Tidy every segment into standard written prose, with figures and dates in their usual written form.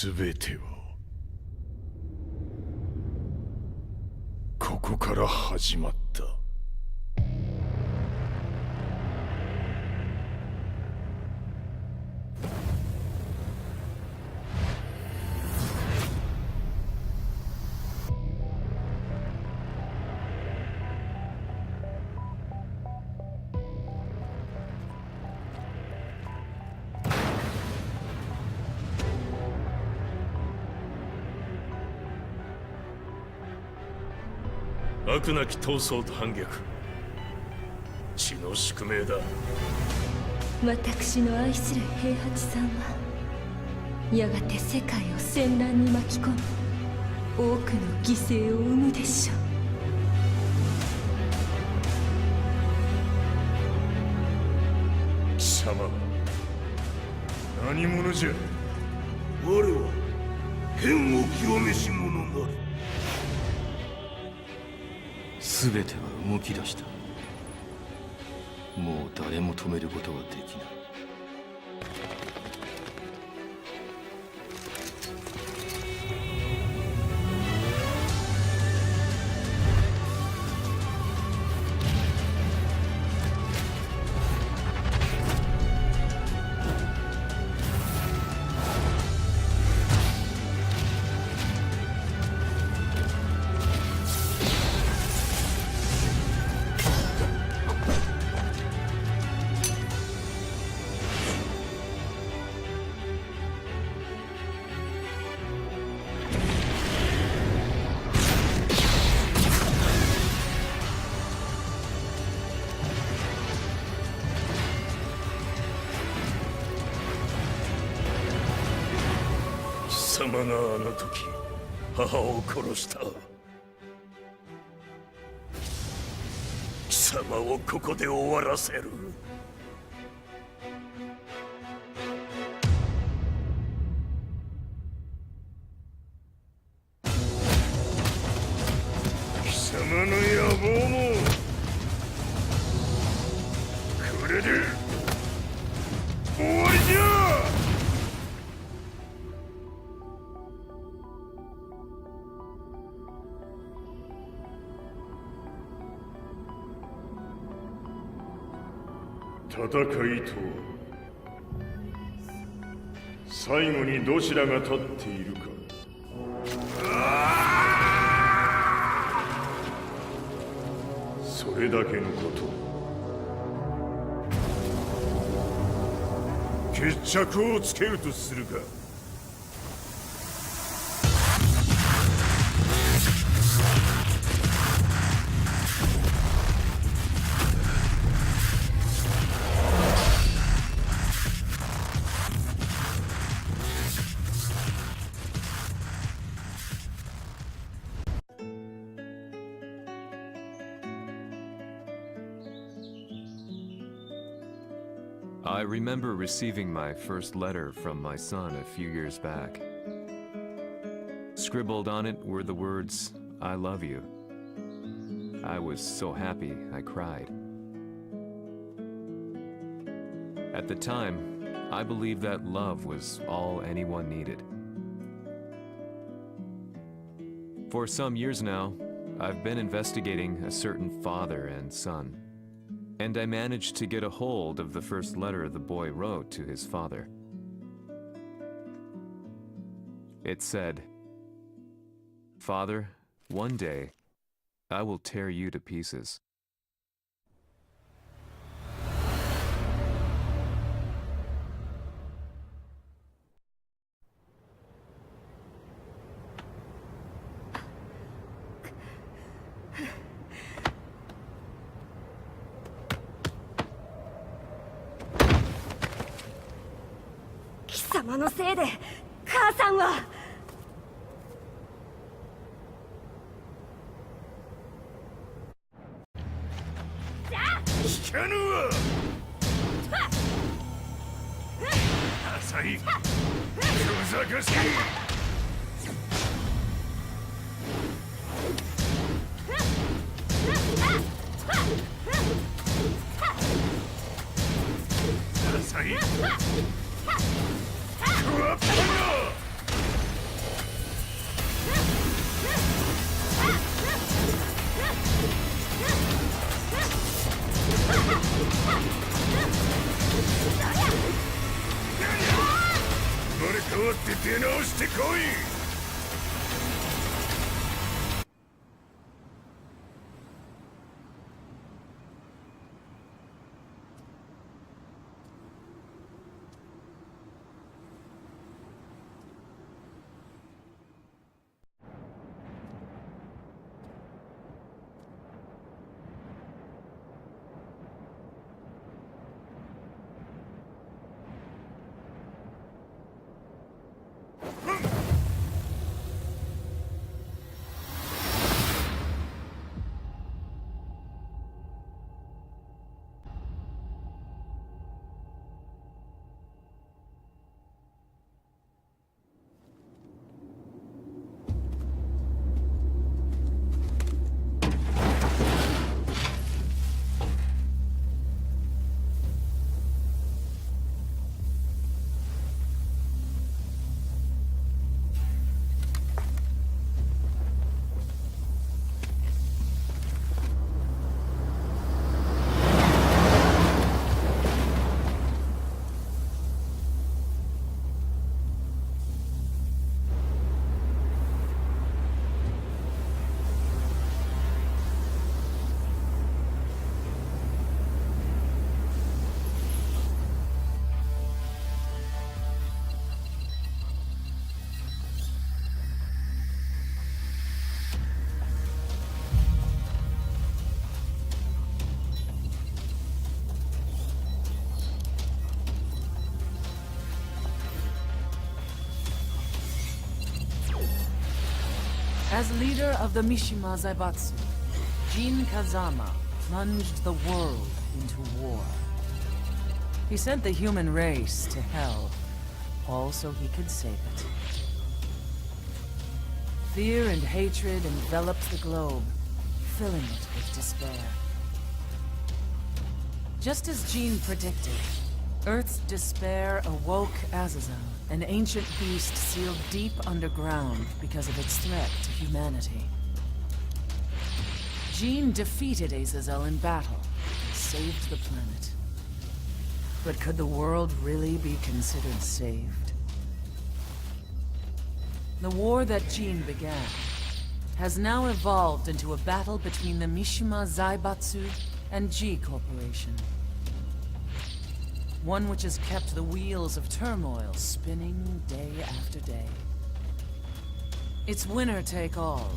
全てはここから始まった。悪なき闘争と反逆、血の宿命だ。私の愛する平八さんはやがて世界を戦乱に巻き込み多くの犠牲を生むでしょう。貴様何者じゃ。我は剣を極めし者なる。全ては動き出した。もう誰も止めることはできない。貴様があの時母を殺した。貴様をここで終わらせる。貴様の野望もこれで終わりじゃ。戦いとは最後にどちらが立っているか。それだけのこと。決着をつけるとするか。I remember receiving my first letter from my son a few years back. Scribbled on it were the words, "I love you." I was so happy I cried. At the time, I believed that love was all anyone needed. For some years now, I've been investigating a certain father and son. And I managed to get a hold of the first letter the boy wrote to his father. It said, "Father, one day, I will tear you to pieces."貴様のせいで母さんは。聞かぬわ。浅い小賢しい。浅いクワッパがしてこい。As leader of the Mishima Zaibatsu, Jin Kazama plunged the world into war. He sent the human race to hell, all so he could save it. Fear and hatred enveloped the globe, filling it with despair. Just as Jin predicted, Earth's despair awoke Azazel, an ancient beast sealed deep underground because of its threat to humanity. Jin defeated Azazel in battle and saved the planet. But could the world really be considered saved? The war that Jin began has now evolved into a battle between the Mishima Zaibatsu and G Corporation. One which has kept the wheels of turmoil spinning day after day. It's winner take all,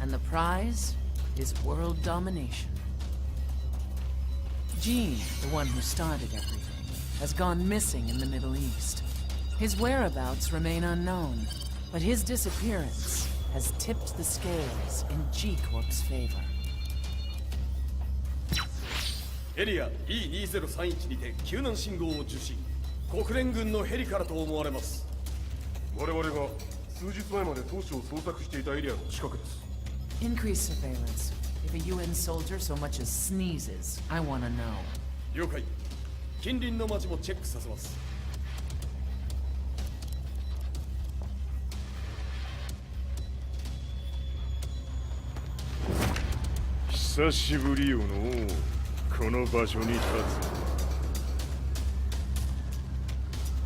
and the prize is world domination. Jin, the one who started everything, has gone missing in the Middle East. His whereabouts remain unknown, but his disappearance has tipped the scales in G-Corp's favor. エリア E2031 にて救難信号を受信。国連軍のヘリからと思われます。我々が数日前まで当初を捜索していたエリアの近くです。 Increase surveillance. If a UN soldier so much as sneezes, I want to know. 了解。近隣の町もチェックさせます。久しぶりよのう。この場所に立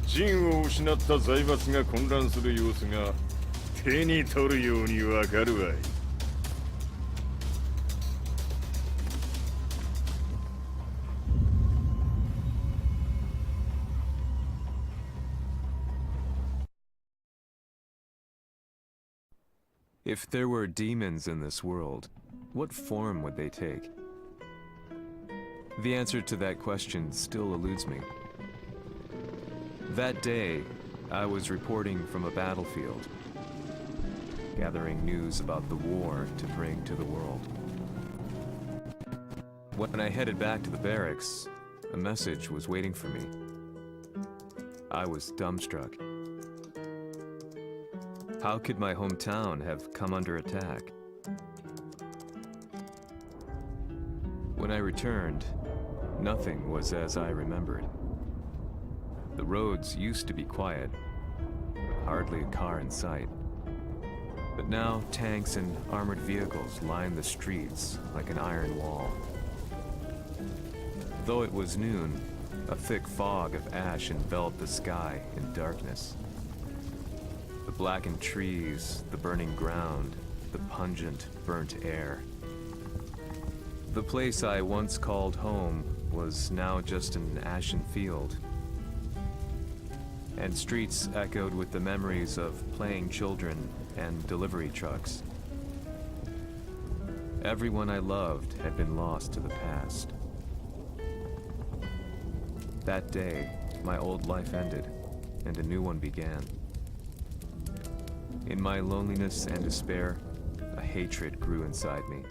つ。陣を失った財閥が混乱する様子が手に取るようにわかるわい。If there were demons in this world, what form would they take? The answer to that question still eludes me. That day, I was reporting from a battlefield, gathering news about the war to bring to the world. When I headed back to the barracks, a message was waiting for me. I was dumbstruck. How could my hometown have come under attack? When I returned, nothing was as I remembered. The roads used to be quiet, hardly a car in sight. But now tanks and armored vehicles line the streets like an iron wall. Though it was noon, a thick fog of ash enveloped the sky in darkness. The blackened trees, the burning ground, the pungent, burnt air. The place I once called home was now just an ashen field. And streets echoed with the memories of playing children and delivery trucks. Everyone I loved had been lost to the past. That day, my old life ended, and a new one began. In my loneliness and despair, a hatred grew inside me.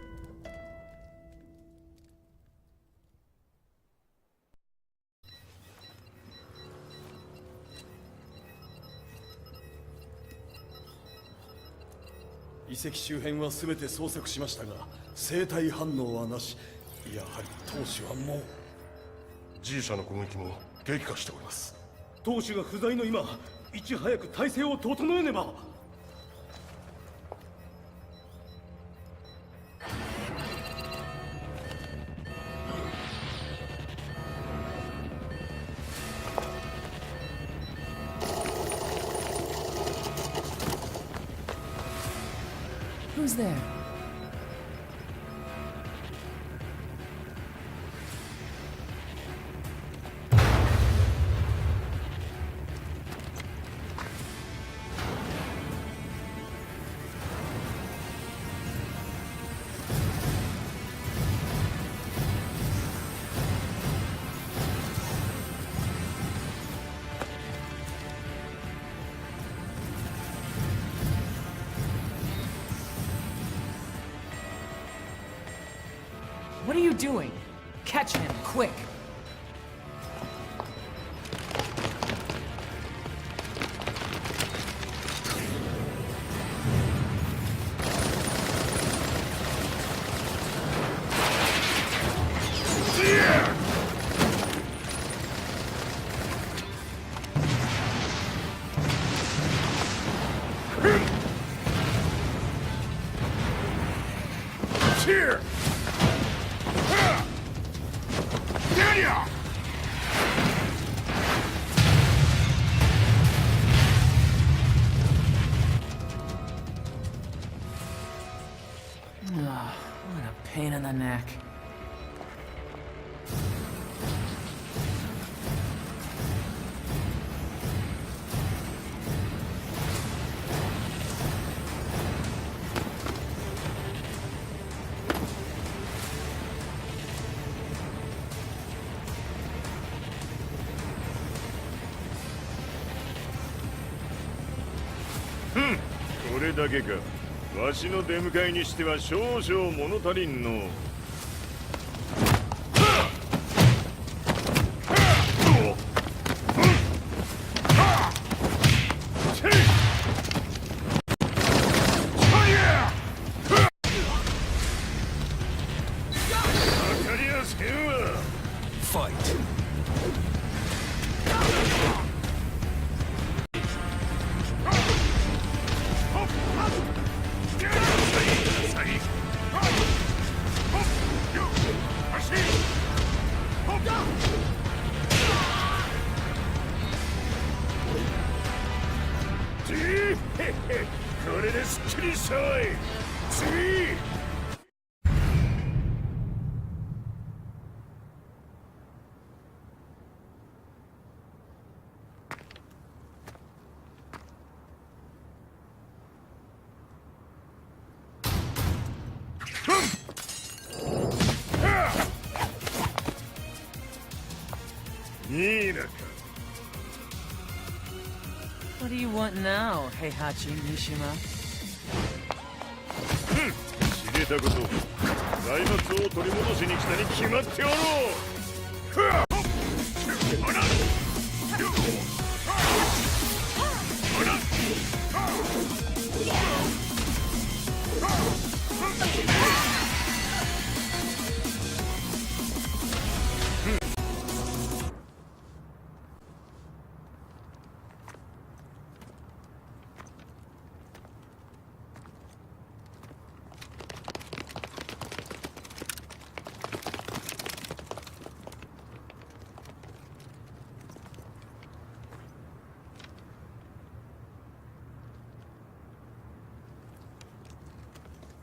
遺跡周辺は全て捜索しましたが生体反応はなし。やはり当主はもう。 G 社の攻撃も激化しております。当主が不在の今、いち早く体制を整えねば。Who's there? What are you doing? Catch him, quick! Here! What a pain in the neck. Hmm. これだけか。わしの出迎えにしては少々物足りんの。これですっきりしたわい。次。いいなか。 What do you want now, Heihachi Mishima? 知れたこと。財閥を取り戻しに来たに決まっておろう。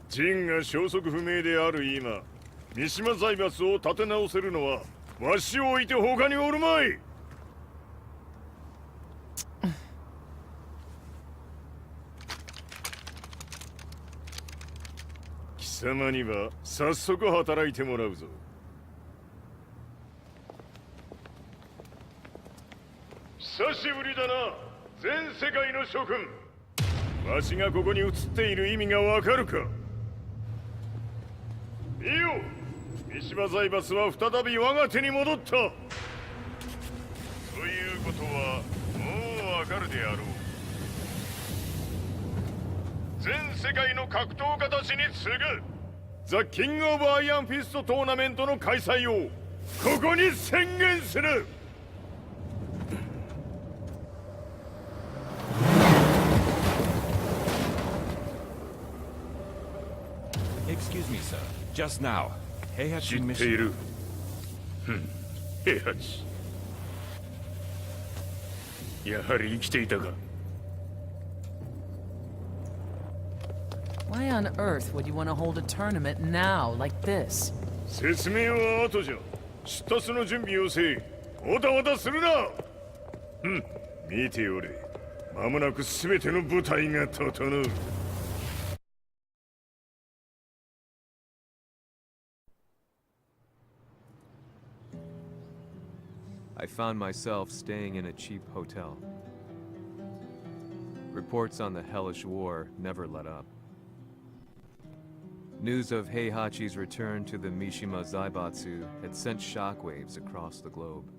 ジンが消息不明である今、三島財閥を立て直せるのはわしを置いて他におるまい。貴様には早速働いてもらうぞ。久しぶりだな、全世界の諸君。わしがここに映っている意味がわかるか。見よ、三島財閥は再び我が手に戻った。ということはもうわかるであろう。全世界の格闘家たちに次ぐザ・キング・オブ・アイアンフィストトーナメントの開催をここに宣言する。Excuse me, sir. Just now, Heihachi 知ってい mission. る。平八、やはり生きていたか。Why on earth would you want to hold a tournament now, like this? 説明は後じゃ。出立の準備をせい。おたおたするな。見ておれ。間もなく全ての部隊が整う。I found myself staying in a cheap hotel. Reports on the hellish war never let up. News of Heihachi's return to the Mishima Zaibatsu had sent shockwaves across the globe,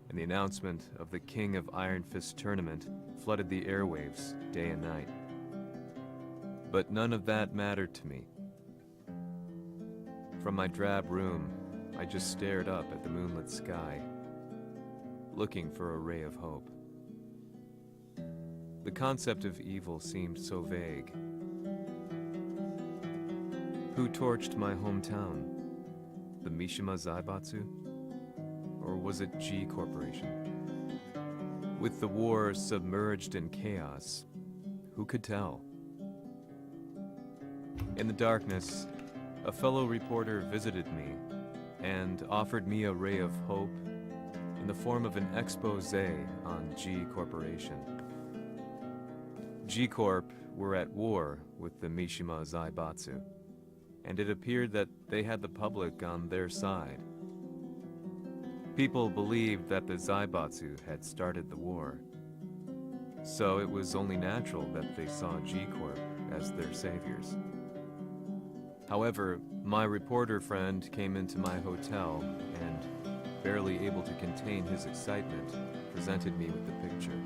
and the announcement of the King of Iron Fist tournament flooded the airwaves day and night. But none of that mattered to me. From my drab room, I just stared up at the moonlit sky, looking for a ray of hope. The concept of evil seemed so vague. Who torched my hometown? The Mishima Zaibatsu? Or was it G Corporation? With the war submerged in chaos, who could tell? In the darkness, a fellow reporter visited me and offered me a ray of hope in the form of an expose on G Corporation. G Corp were at war with the Mishima Zaibatsu, and it appeared that they had the public on their side. People believed that the Zaibatsu had started the war, so it was only natural that they saw G Corp as their saviors. However, my reporter friend came into my hotel and, barely able to contain his excitement, presented me with the picture.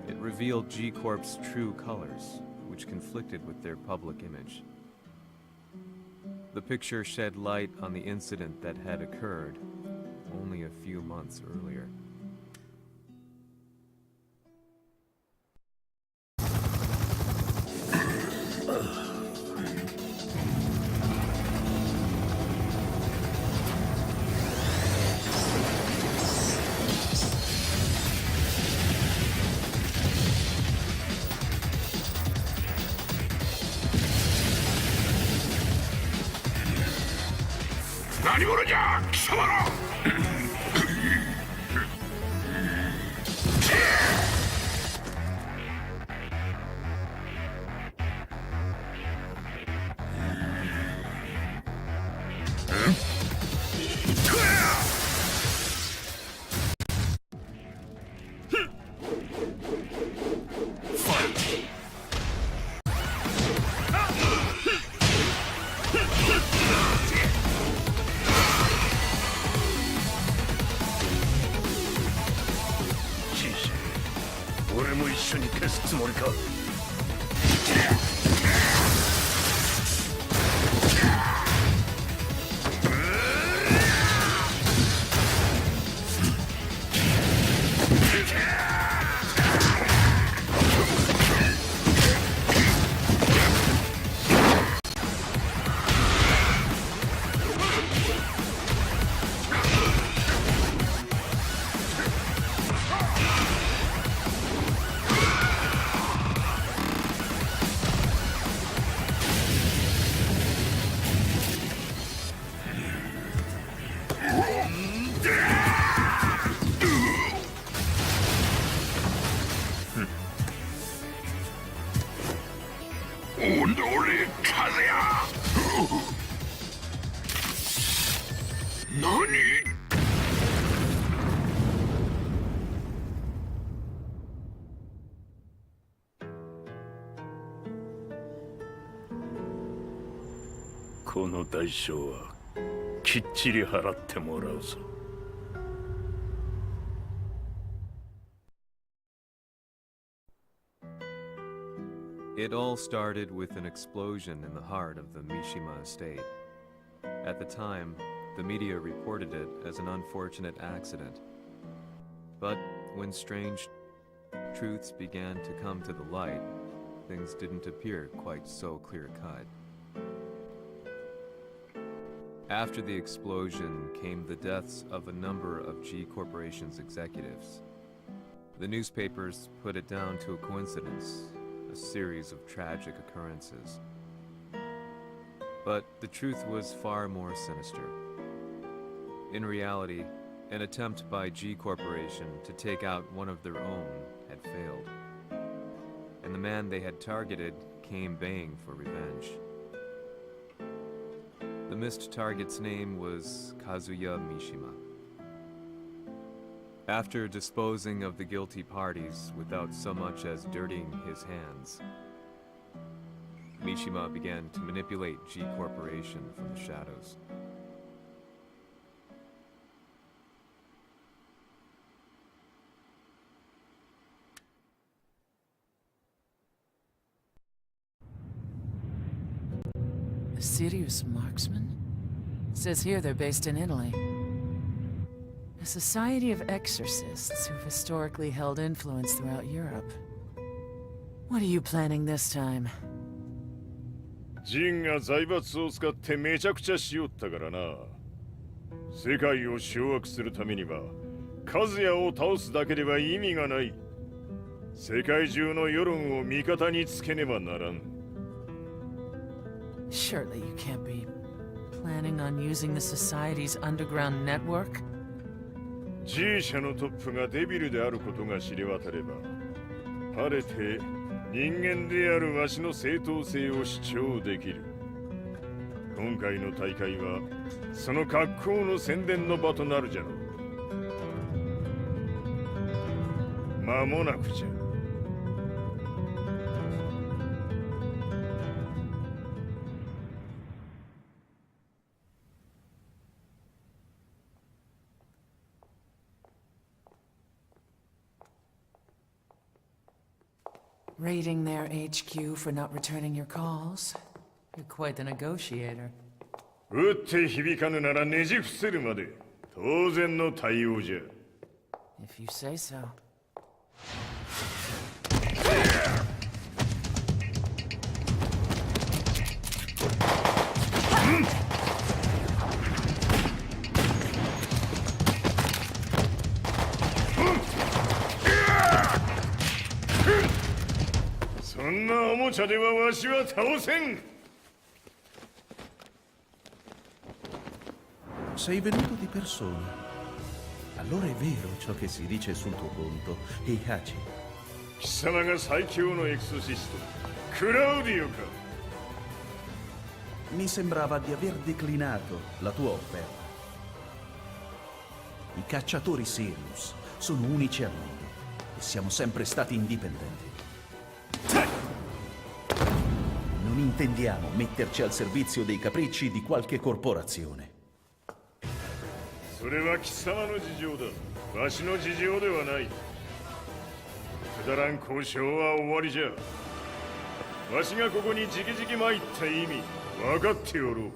It revealed G Corp's true colors, which conflicted with their public image. The picture shed light on the incident that had occurred only a few months earlier. 何？この代償はきっちり払ってもらうぞ。It all started with an explosion in the heart of the Mishima estate. At the time, the media reported it as an unfortunate accident. But when strange truths began to come to the light, things didn't appear quite so clear-cut. After the explosion came the deaths of a number of G Corporation's executives. The newspapers put it down to a coincidence, a series of tragic occurrences. But the truth was far more sinister. In reality, an attempt by G Corporation to take out one of their own had failed. And the man they had targeted came baying for revenge. The missed target's name was Kazuya Mishima. After disposing of the guilty parties without so much as dirtying his hands, Mishima began to manipulate G Corporation from the shadows. A serious marksman? It says here they're based in Italy. A society of exorcists who've historically held influence throughout Europe. What are you planning this time? ジンが財閥を使ってめちゃくちゃしよったからな。世界を掌握するためにはカズヤを倒すだけでは意味がない。世界中の世論を味方につけねばならん。Surely you can't be planning on using the society's underground network? G 社のトップがデビルであることが知れ渡れば、晴れて人間であるわしの正当性を主張できる。今回の大会はその格好の宣伝の場となるじゃろう。間もなくじゃ。Raiding their HQ for not returning your calls? You're quite the negotiator. 撃って響かぬならねじ伏せるまで当然の対応じゃ。If you say so. Sei venuto di persona. Allora è vero ciò che si dice sul tuo conto, Heihachi. 貴様が最強のエクソシスト、クラウディオか。Mi sembrava di aver declinato la tua offerta. I cacciatori Sirius sono unici al mondo e siamo sempre stati indipendenti. Non intendiamo metterci al servizio dei capricci di qualche corporazione. それは貴様の事情だ。わしの事情ではない。くだらん交渉は終わりじゃ。わしがここに直々参った意味分かっておろう。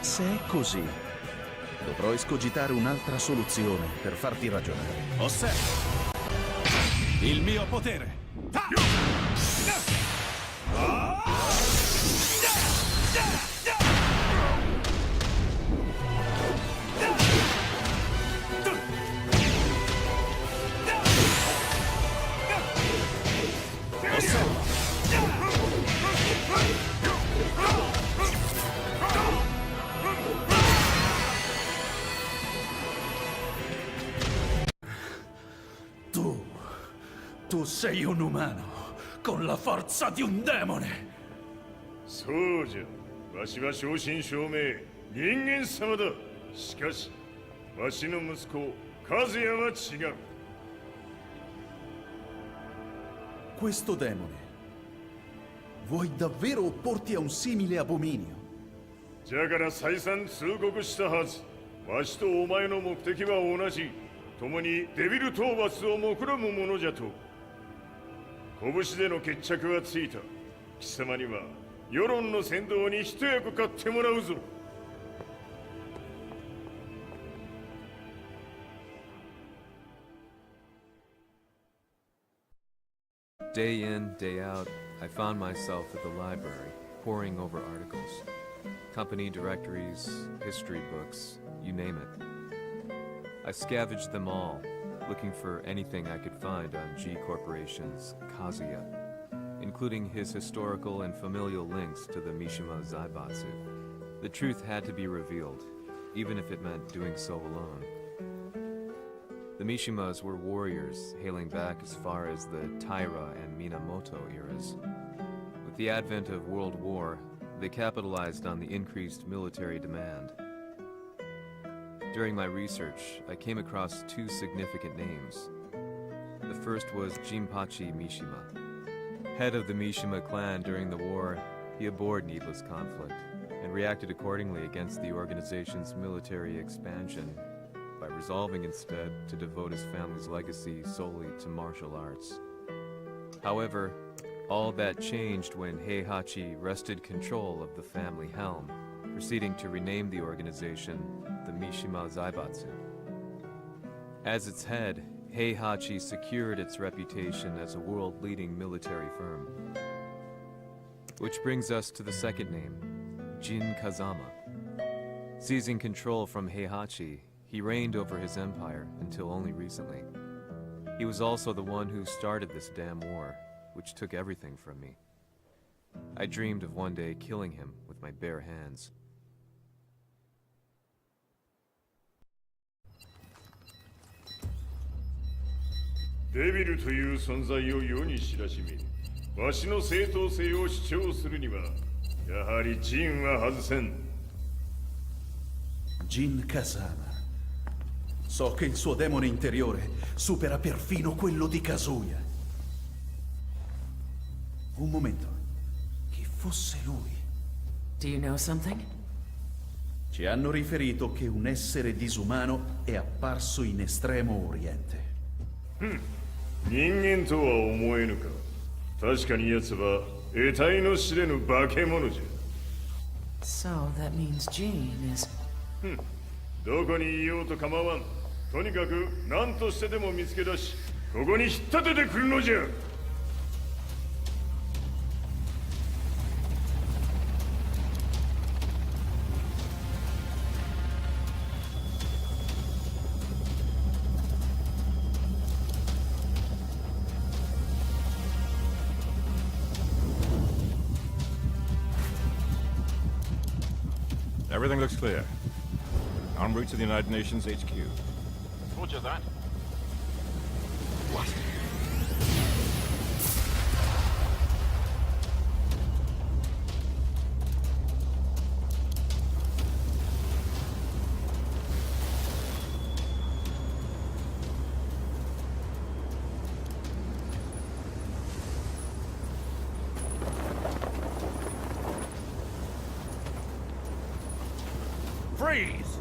Se è così, dovrò escogitare un'altra soluzione per farti ragionare. Osserva il mio potere. Tu sei un umano con la forza di un demone. そうじゃ。わしは正真正銘人間様だ。しかしわしの息子和也は違う。 Questo demone. Vuoi davvero opporti a un simile abominio? じゃから再三通告したはず。わしとお前の目的は同じ。共にデビル討伐を目論むものじゃと。拳での決着はついた。貴様には世論の先導に一役買ってもらうぞ。 Day in, day out, I found myself at the library, poring over articles. Company directories, history books, you name it. I scavenged them all, looking for anything I could find on G Corporation's Kazuya, including his historical and familial links to the Mishima Zaibatsu. The truth had to be revealed, even if it meant doing so alone. The Mishimas were warriors hailing back as far as the Taira and Minamoto eras. With the advent of World War, they capitalized on the increased military demand. During my research, I came across two significant names. The first was Jinpachi Mishima. Head of the Mishima clan during the war, he abhorred needless conflict and reacted accordingly against the organization's military expansion by resolving instead to devote his family's legacy solely to martial arts. However, all that changed when Heihachi wrested control of the family helm, proceeding to rename the organization the Mishima Zaibatsu. As its head, Heihachi secured its reputation as a world-leading military firm. Which brings us to the second name, Jin Kazama. Seizing control from Heihachi, he reigned over his empire until only recently. He was also the one who started this damn war, which took everything from me. I dreamed of one day killing him with my bare hands. デビルという存在を世に知らしめ、わしの正当性を主張するには、やはりジンは外せん。Jin Kazama. So che il suo demone interiore supera perfino quello di Kazuya. Un momento. Chi fosse lui? Do you know something? Ci hanno riferito che un essere disumano è apparso in Estremo Oriente. 人間とは思えぬか。確かに奴は得体の知れぬ化け物じゃ。 So that means Jean is... どこにいようと構わん。とにかく何としてでも見つけ出し、ここに引っ立ててくるのじゃ。 Everything looks clear. En route to the United Nations HQ. Roger that. What? Freeze!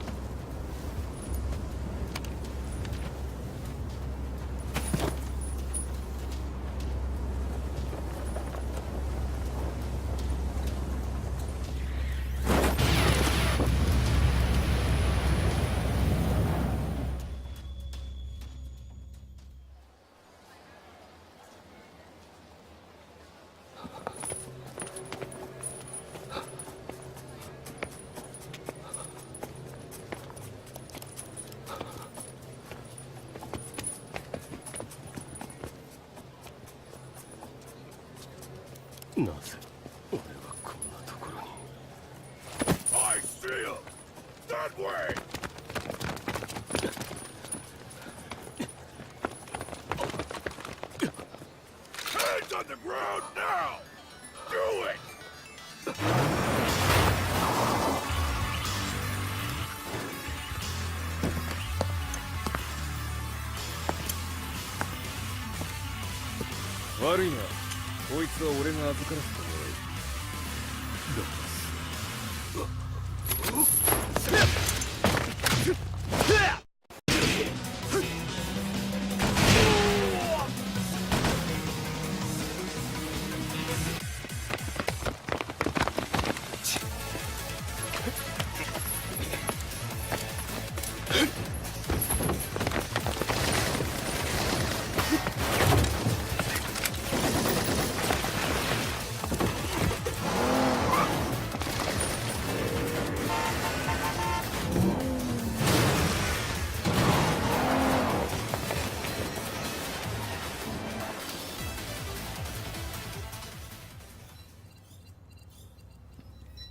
I see him! That way! Hands on the ground now! Do it! 悪いな。こいつは俺が預からせてもらう。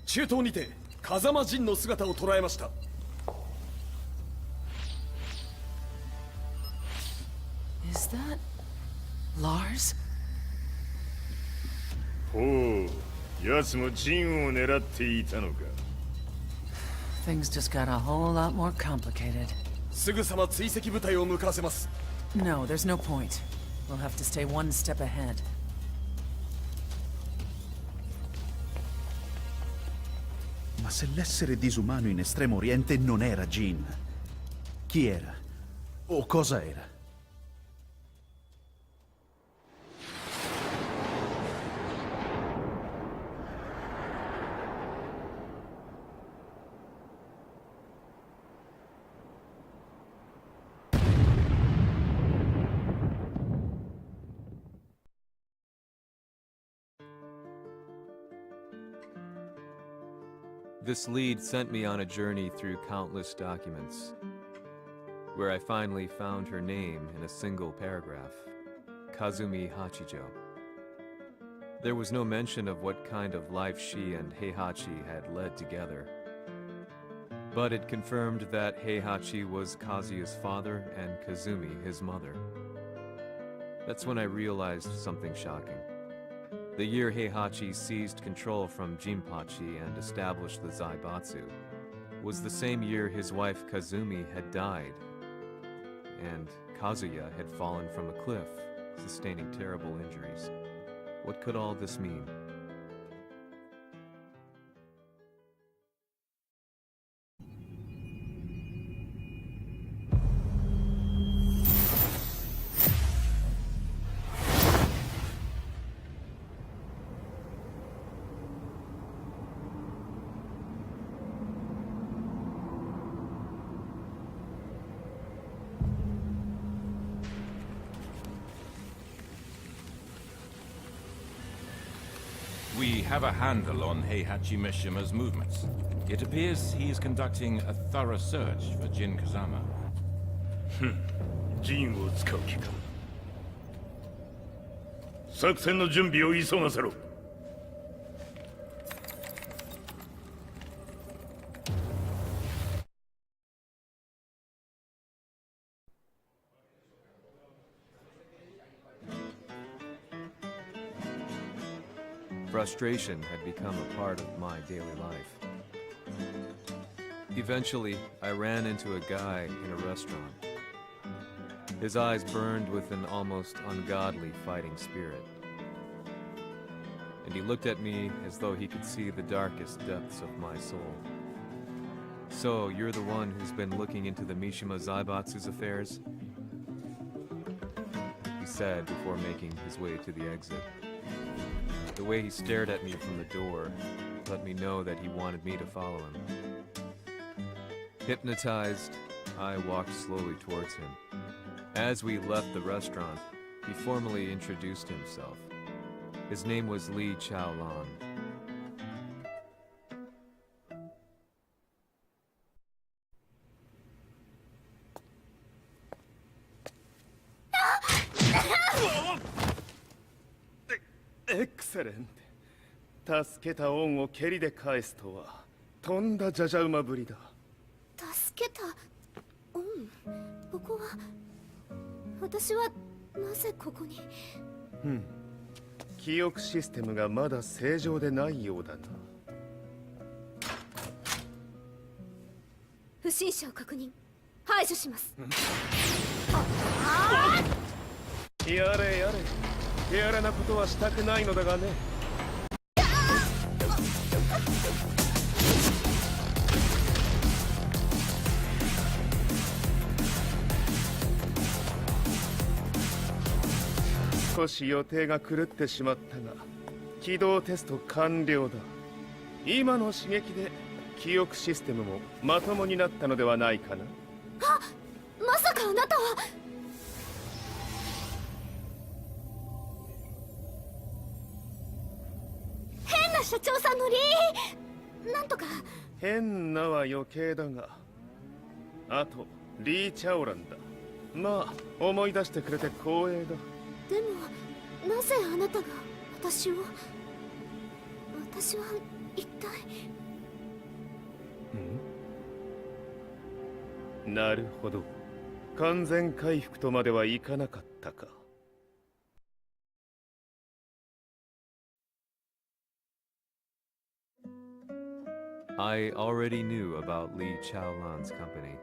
中東にて風間陣の姿を捉えました。Is that Lars? ほう、奴もジンを狙っていたのか。Things just got a whole lot more complicated. すぐさま追跡部隊を向かわせます。No, there's no point. We'll have to stay one step ahead. Ma se l'essere disumano in Estremo Oriente non era Jin, chi era? O cosa era? This lead sent me on a journey through countless documents, where I finally found her name in a single paragraph, Kazumi Hachijo. There was no mention of what kind of life she and Heihachi had led together, but it confirmed that Heihachi was Kazuya's father and Kazumi his mother. That's when I realized something shocking. The year Heihachi seized control from Jinpachi and established the Zaibatsu was the same year his wife Kazumi had died, and Kazuya had fallen from a cliff, sustaining terrible injuries. What could all this mean? We have a handle on Heihachi Mishima's movements. It appears he is conducting a thorough search for Jin Kazama. ジンを使う気か。作戦の準備を急がせろ。Frustration had become a part of my daily life. Eventually, I ran into a guy in a restaurant. His eyes burned with an almost ungodly fighting spirit. And he looked at me as though he could see the darkest depths of my soul. So, you're the one who's been looking into the Mishima Zaibatsu's affairs? He said before making his way to the exit. The way he stared at me from the door let me know that he wanted me to follow him. Hypnotized, I walked slowly towards him. As we left the restaurant, he formally introduced himself. His name was Li Chaolan. Excellent. 助けた恩を蹴りで返すとはとんだじゃじゃ馬ぶりだ。助けた恩、ここは私はなぜここに。記憶システムがまだ正常でないようだな。不審者を確認、排除します。やれやれ、手荒なことはしたくないのだがね。少し予定が狂ってしまったが、起動テスト完了だ。今の刺激で記憶システムもまともになったのではないかな。あ、まさかあなたは。変な社長さんのなんとか。変なは余計だが、あとリー・チャオランだ。まあ思い出してくれて光栄だ。でもなぜあなたが私は一体。なるほど、完全回復とまではいかなかったか。I already knew about Li Chaolan's company,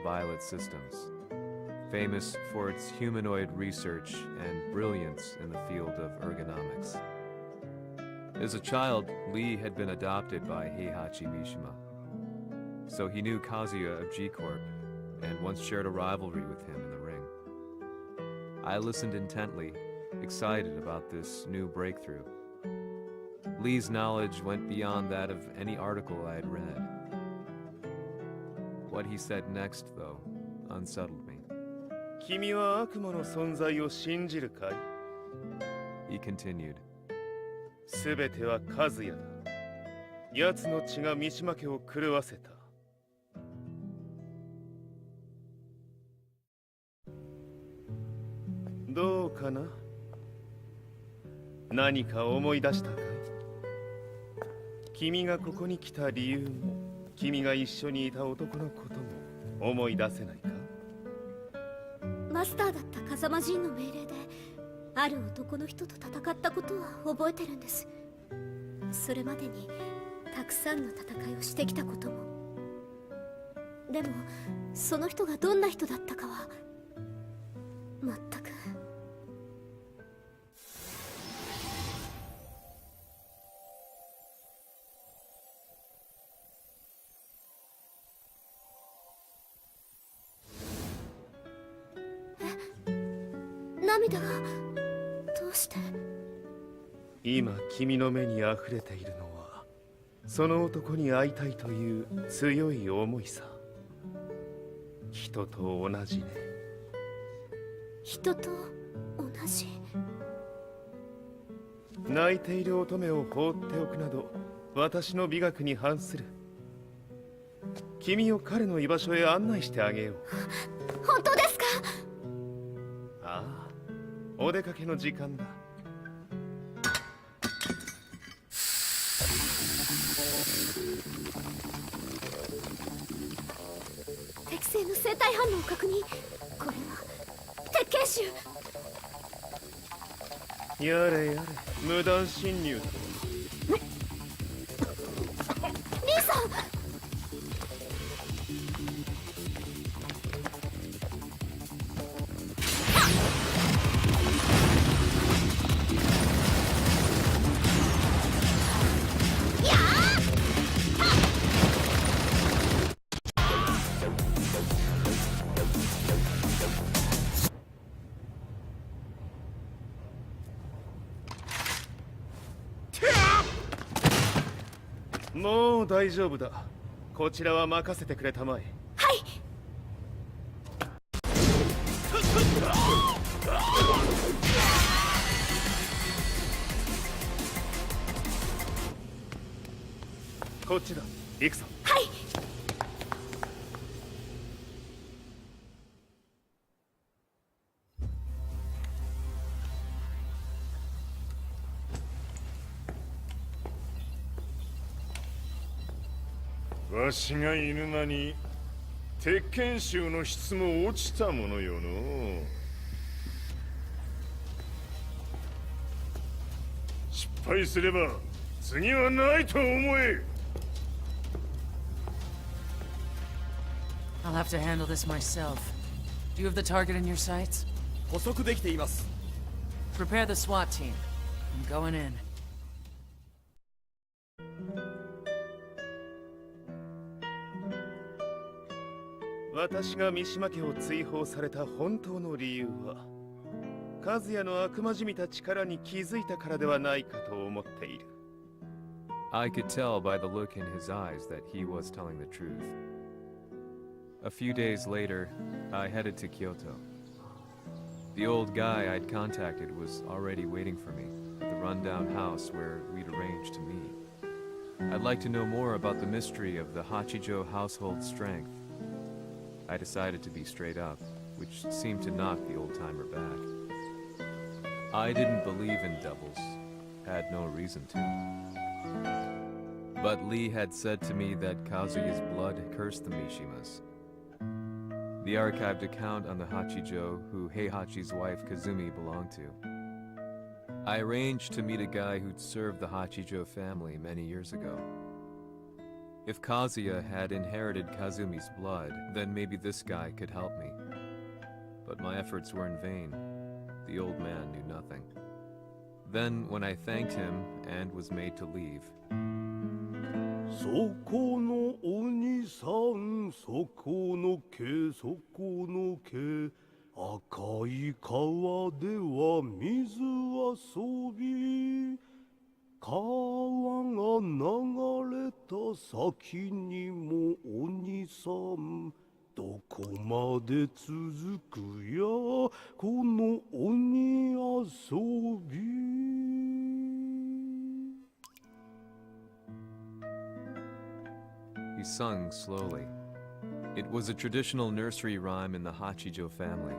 Violet Systems, famous for its humanoid research and brilliance in the field of ergonomics. As a child, Li had been adopted by Heihachi Mishima, so he knew Kazuya of G-Corp and once shared a rivalry with him in the ring. I listened intently, excited about this new breakthrough. Lee's knowledge went beyond that of any article I had read. What he said next, though, unsettled me. 君は悪魔の存在を信じるかい? He continued. すべては和也だ。奴の血が三島家を狂わせた。どうかな？何か思い出したかい？君がここに来た理由も、君が一緒にいた男のことも思い出せないか？マスターだった風間陣の命令である男の人と戦ったことは覚えてるんです。それまでにたくさんの戦いをしてきたことも。でもその人がどんな人だったかは全く。涙がどうして？今君の目に溢れているのはその男に会いたいという強い思いさ。人と同じね。人と同じ？泣いている乙女を放っておくなど私の美学に反する。君を彼の居場所へ案内してあげよう。本当ですか？ああ、お出かけの時間だ。適正の生体反応を確認。これは鉄拳臭。やれやれ、無断侵入だ。リーさん。もう大丈夫だ。こちらは任せてくれたまえ。はい。こっちだ。行くぞ。はい。わしがいる間に鉄拳衆の質も落ちたものよの。失敗すれば次はないと思え。I'll have to handle this myself. Do you have the target in your sights? 捕捉できています。Prepare the SWAT team. I'm going in. 私が三島家を追放された本当の理由は、和也の悪魔じみた力に気づいたからではないかと思っている。I could tell by the look in his eyes that he was telling the truth. A few days later, I headed to Kyoto. The old guy I'd contacted was already waiting for me at the rundown house where we'd arranged to meet. I'd like to know more about the mystery of the Hachijo household strength. I decided to be straight up, which seemed to knock the old-timer back. I didn't believe in devils, had no reason to. But Lee had said to me that Kazuya's blood cursed the Mishimas. The archived account on the Hachijo who Heihachi's wife Kazumi belonged to. I arranged to meet a guy who'd served the Hachijo family many years ago. If Kazuya had inherited Kazumi's blood, then maybe this guy could help me. But my efforts were in vain. The old man knew nothing. Then, when I thanked him and was made to leave, そこの鬼さん、そこの毛、そこの毛、赤い川では水遊び、川が流れた先にも鬼さん、どこまで続くやこの鬼遊び。he sung slowly. It was a traditional nursery rhyme in the Hachijo family.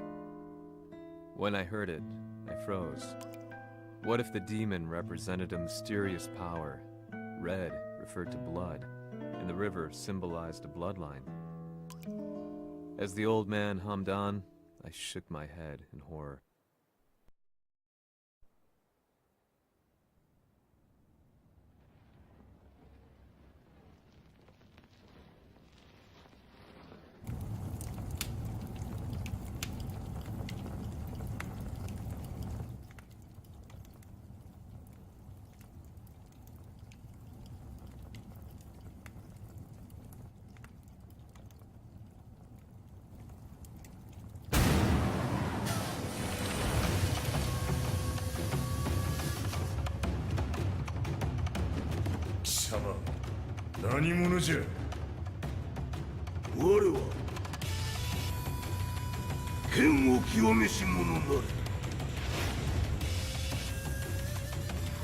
When I heard it, I froze. What if the demon represented a mysterious power? Red referred to blood, and the river symbolized a bloodline. As the old man hummed on, I shook my head in horror. Sama, 何者じゃ。我は剣を極めし者なり。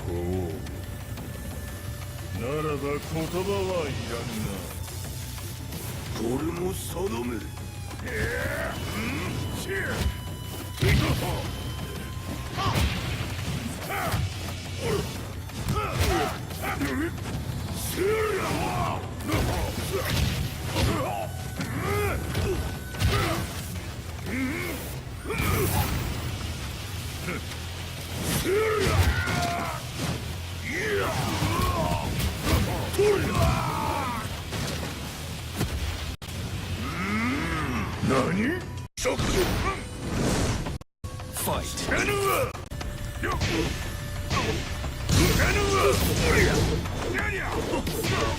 ほう。ならば言葉はいらんな。これも定める。何？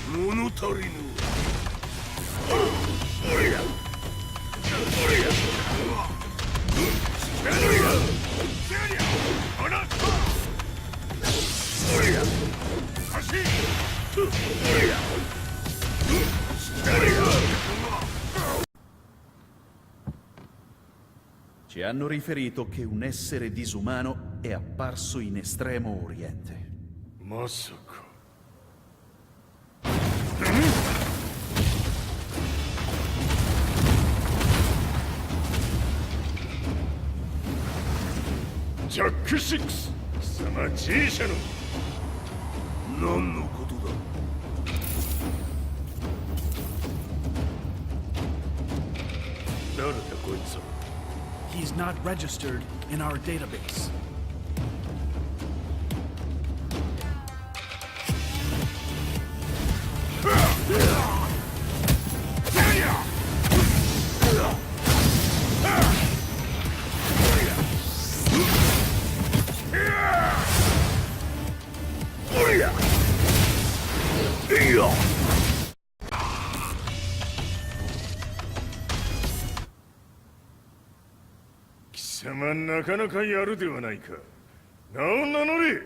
物足りぬ。Ci hanno riferito che un essere disumano è apparso in Estremo Oriente. Masaka. Jack 6! 貴様 G 社の何のことだ。誰だこいつは。 He's not registered in our database. や。貴様なかなかやるではないか。名を名乗れ。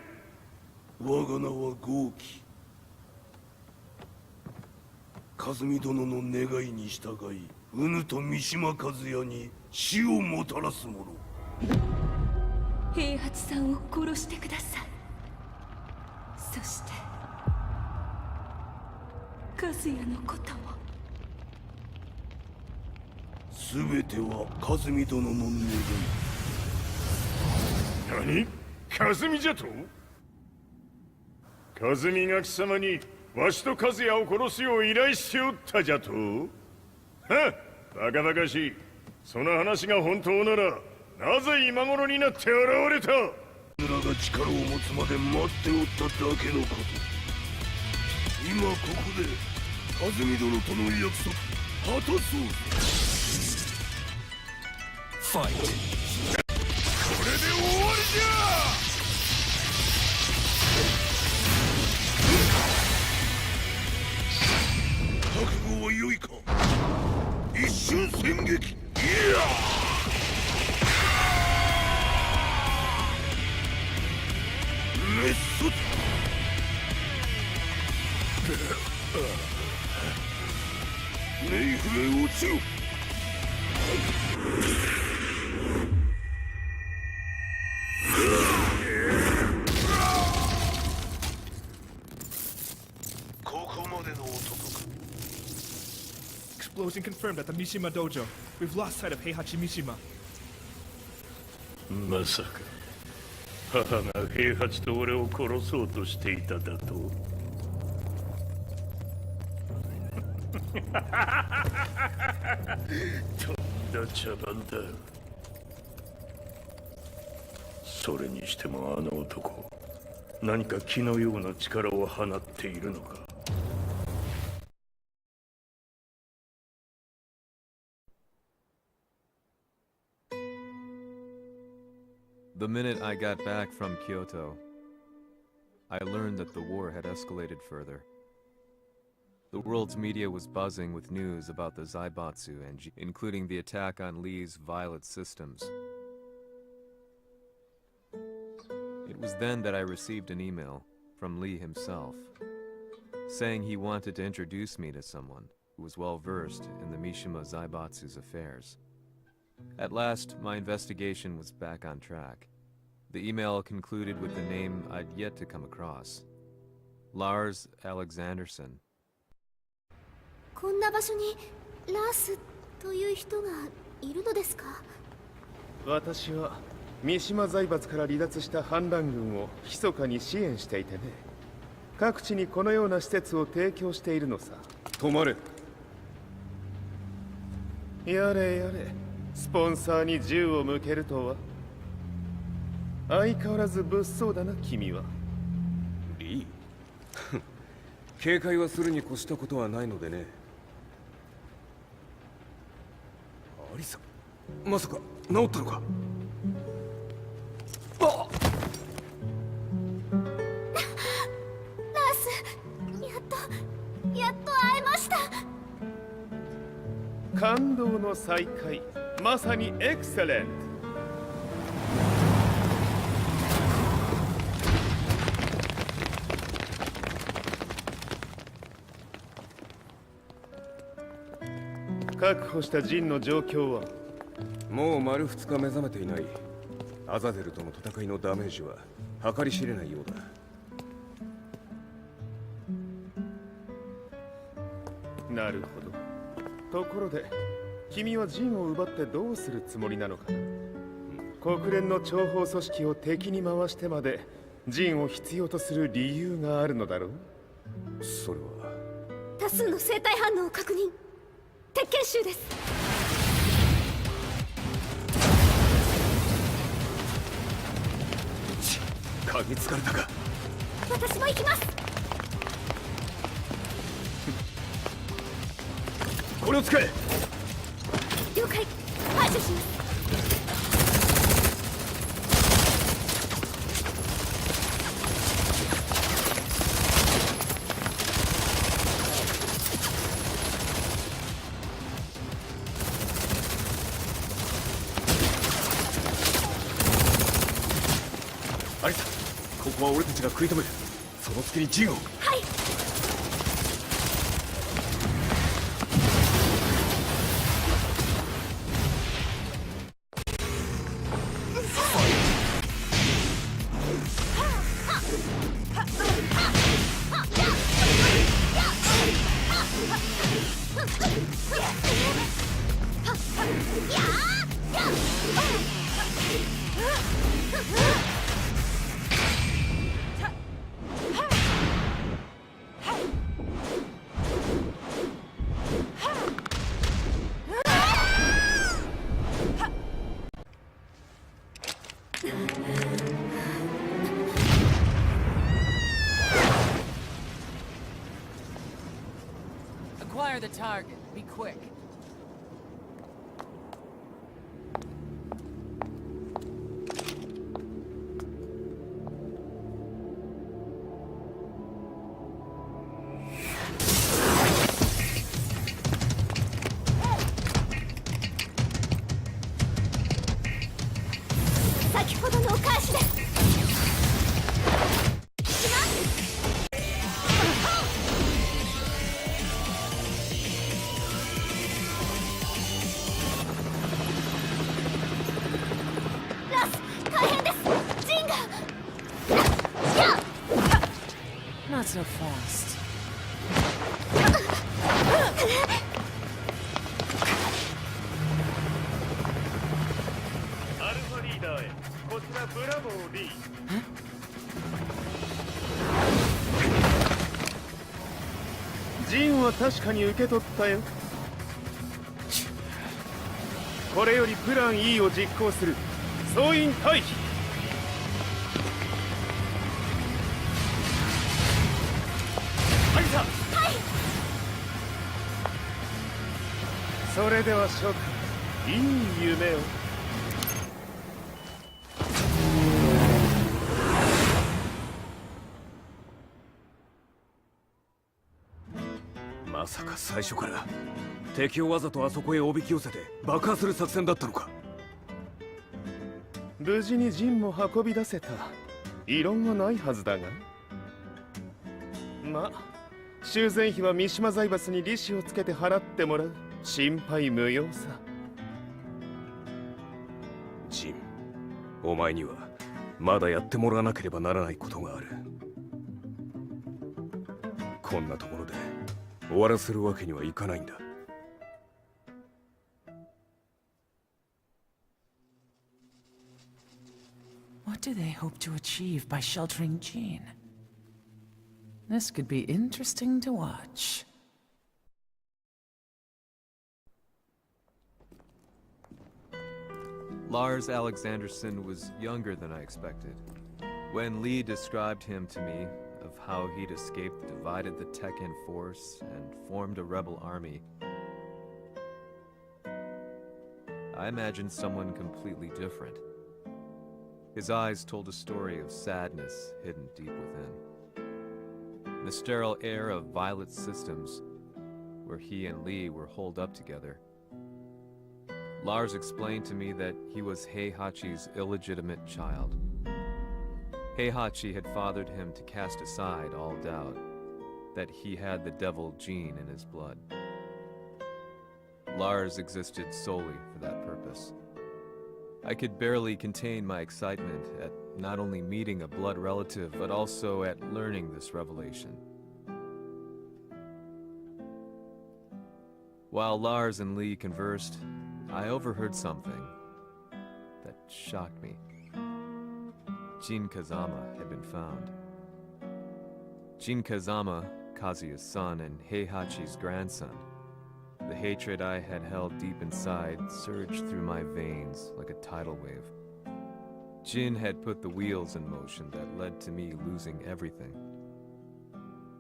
我が名は豪輝。和美殿の願いに従いうぬと三島和也に死をもたらす者。平八さんを殺してください。そして和也のことも。全ては和美殿の願い。何？和美じゃと？和美が貴様にわしと和也を殺すよう依頼しておったじゃと？はっ、バカバカしい。その話が本当ならなぜ今頃になって現れた？村が力を持つまで待っておっただけのこと。今ここで和美殿との約束果たそう。ファイト。これで終わりじゃ！覚悟は良いか？一瞬戦撃。いや！滅卒。冥府へ落ちろ。ここまでの男か。Explosion confirmed at the Mishima dojo. We've lost sight of Heihachi Mishima. まさか母が平八と俺を殺そうとしていただと？とんだ茶番だ。それにしてもあの男、何か気のような力を放っているのか。The minute I got back from Kyoto, I learned that the war had escalated further. The world's media was buzzing with news about the Zaibatsu, including the attack on Lee's Violet systems. It was then that I received an email from Lee himself, saying he wanted to introduce me to someone who was well versed in the Mishima Zaibatsu's affairs. At last, my investigation was back on track. The email concluded with the name I'd yet to come across, Lars Alexanderson. こんな場所にラースという人がいるのですか？私は三島財閥から離脱した反乱軍を密かに支援していてね。各地にこのような施設を提供しているのさ。止まれ。やれやれ、スポンサーに銃を向けるとは。相変わらず物騒だな、君は。リー警戒はするに越したことはないのでね。アリサ、まさか治ったのか？あっ！ラース、やっと会えました。感動の再会、まさにエクセレント。確保したジンの状況は？もう丸2日目覚めていない。アザゼルとの戦いのダメージは計り知れないようだ。なるほど。ところで君はジンを奪ってどうするつもりなのかな？国連の諜報組織を敵に回してまでジンを必要とする理由があるのだろう？それは多数の生体反応を確認。鉄拳衆です。嗅ぎつかれたか。私も行きます。これを使え。了解。排除します。こは俺たちが食い止める。その隙にジンを。はい。Acquire the target. Be quick. Not so fast. アルファリーダーへ。こちらブラボー D。ジンは確かに受け取ったよ。これよりプラン E を実行する。総員退避。はいさ。はい。それでは諸君、いい夢を。まさか最初から敵をわざとあそこへおびき寄せて爆破する作戦だったのか。無事にジンも運び出せた。異論はないはずだが。まあ修繕費は三島財閥に利子をつけて払ってもらう。心配無用さ。ジン、お前にはまだやってもらわなければならないことがある。こんなところで終わらせるわけにはいかないんだ。What do they hope to achieve by sheltering Jean? This could be interesting to watch. Lars Alexanderson was younger than I expected. When Lee described him to me, of how he'd escaped, divided the Tekken force, and formed a rebel army, I imagined someone completely different. His eyes told a story of sadness hidden deep within. The sterile air of Violet Systems, where he and Lee were holed up together. Lars explained to me that he was Heihachi's illegitimate child. Heihachi had fathered him to cast aside all doubt that he had the devil gene in his blood. Lars existed solely for that purpose. I could barely contain my excitement at not only meeting a blood relative, but also at learning this revelation. While Lars and Lee conversed, I overheard something that shocked me. Jin Kazama had been found. Jin Kazama, Kazuya's son and Heihachi's grandson. The hatred I had held deep inside surged through my veins like a tidal wave. Jin had put the wheels in motion that led to me losing everything.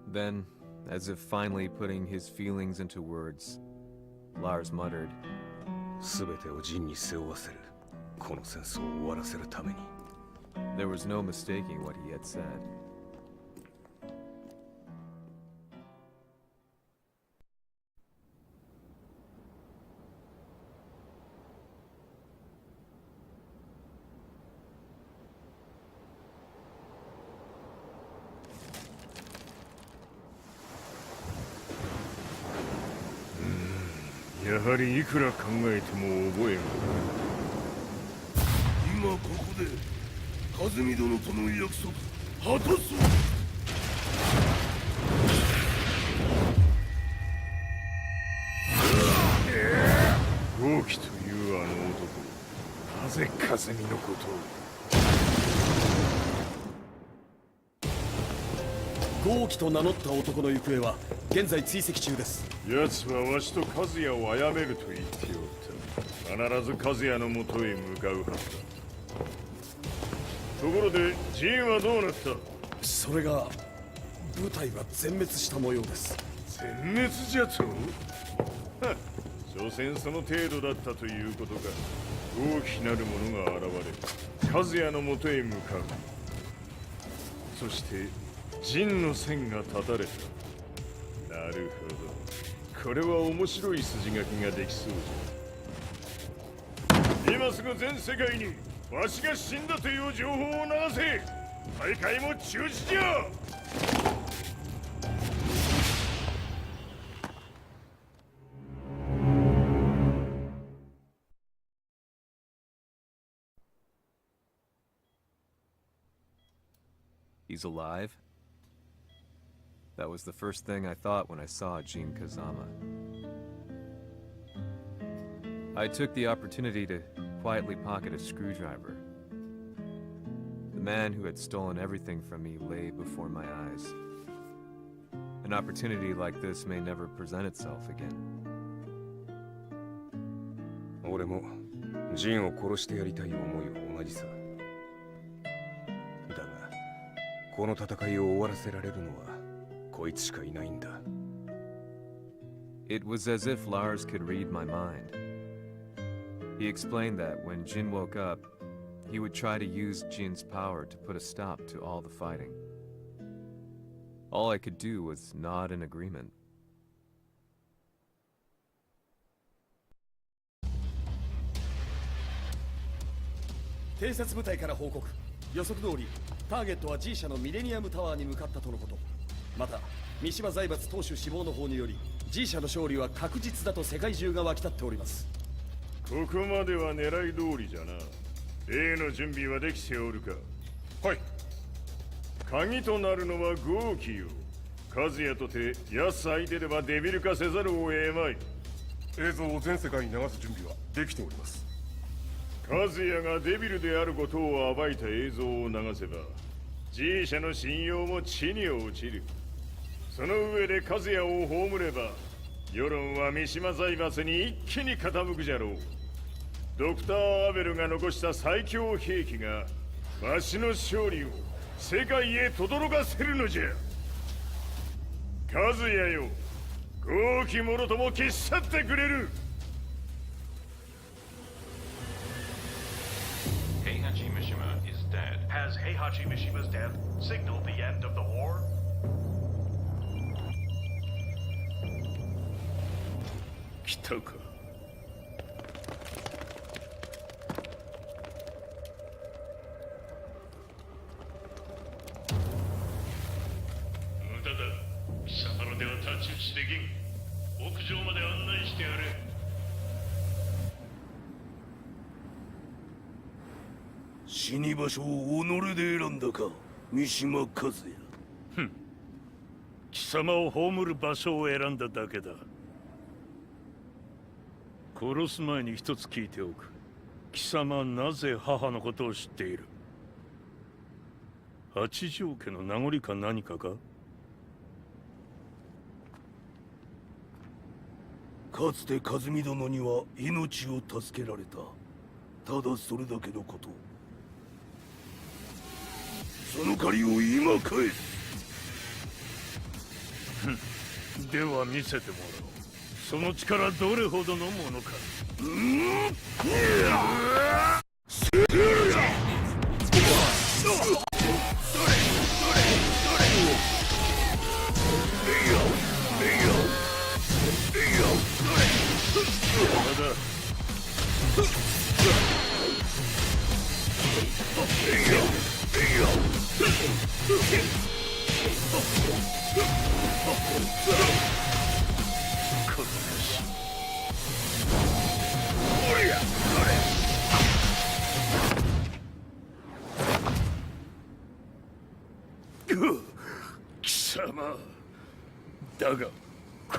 Then, as if finally putting his feelings into words, Lars muttered, 全てをジンに背負わせる。この戦争を終わらせるために。There was no mistaking what he had said. やはりいくら考えても覚えが今ここで和美殿との約束果たそう。豪輝というあの男、なぜ和美のことを。豪輝と名乗った男の行方は現在追跡中です。奴はわしと和也を殺めると言っておった。必ず和也のもとへ向かうはずだ。ところでジンはどうなった？それが部隊は全滅した模様です。全滅じゃと？はっ、所詮その程度だったということか。大きなる者が現れ和也のもとへ向かう。そして陣の線が断たれた。なるほど、これは面白い筋書きができそうじゃ。今すぐ全世界にわしが死んだという情報を流せ。大会も中止じゃ。He's alive? That was the first thing I thought when I saw Jin Kazama. I took the opportunity to quietly pocket a screwdriver. The man who had stolen everything from me lay before my eyes. An opportunity like this may never present itself again. 俺もジンを殺してやりたい思いは同じさ。だがこの戦いを終わらせられるのはこいつしかいないんだ。It was as if Lars could read my mind. He explained that when Jin woke up, he would try to use Jin's power to put a stop to all the fighting. All I could do was nod in agreement. 偵察部隊から報告。予測通りターゲットは G 社のミレニアムタワーに向かったとのこと。また三島財閥当主死亡の方により G 社の勝利は確実だと世界中が沸き立っております。ここまでは狙い通りじゃな。例の準備はできておるか？はい。鍵となるのは豪輝よ。和也とて安相手ではデビル化せざるを得まい。映像を全世界に流す準備はできております。和也がデビルであることを暴いた映像を流せば G 社の信用も地に落ちる。その上で和也を葬れば世論は三島財閥に一気に傾くじゃろう。ドクター・アベルが残した最強兵器がわしの勝利を世界へ轟かせるのじゃ。和也よ、豪輝者とも消し去ってくれる。Heihachi Mishima is dead. Has Heihachi Mishima's death signaled the end of the war? 来たか。無駄だ。貴様のでは太刀打ちできん。屋上まで案内してやれ。死に場所を己で選んだか、三島和也。ふん。貴様を葬る場所を選んだだけだ。殺す前に一つ聞いておく。貴様はなぜ母のことを知っている？八条家の名残か何かか？かつて和美殿には命を助けられた。ただそれだけのこと。その借りを今返す。では見せてもらおう。その力どれほどのものか。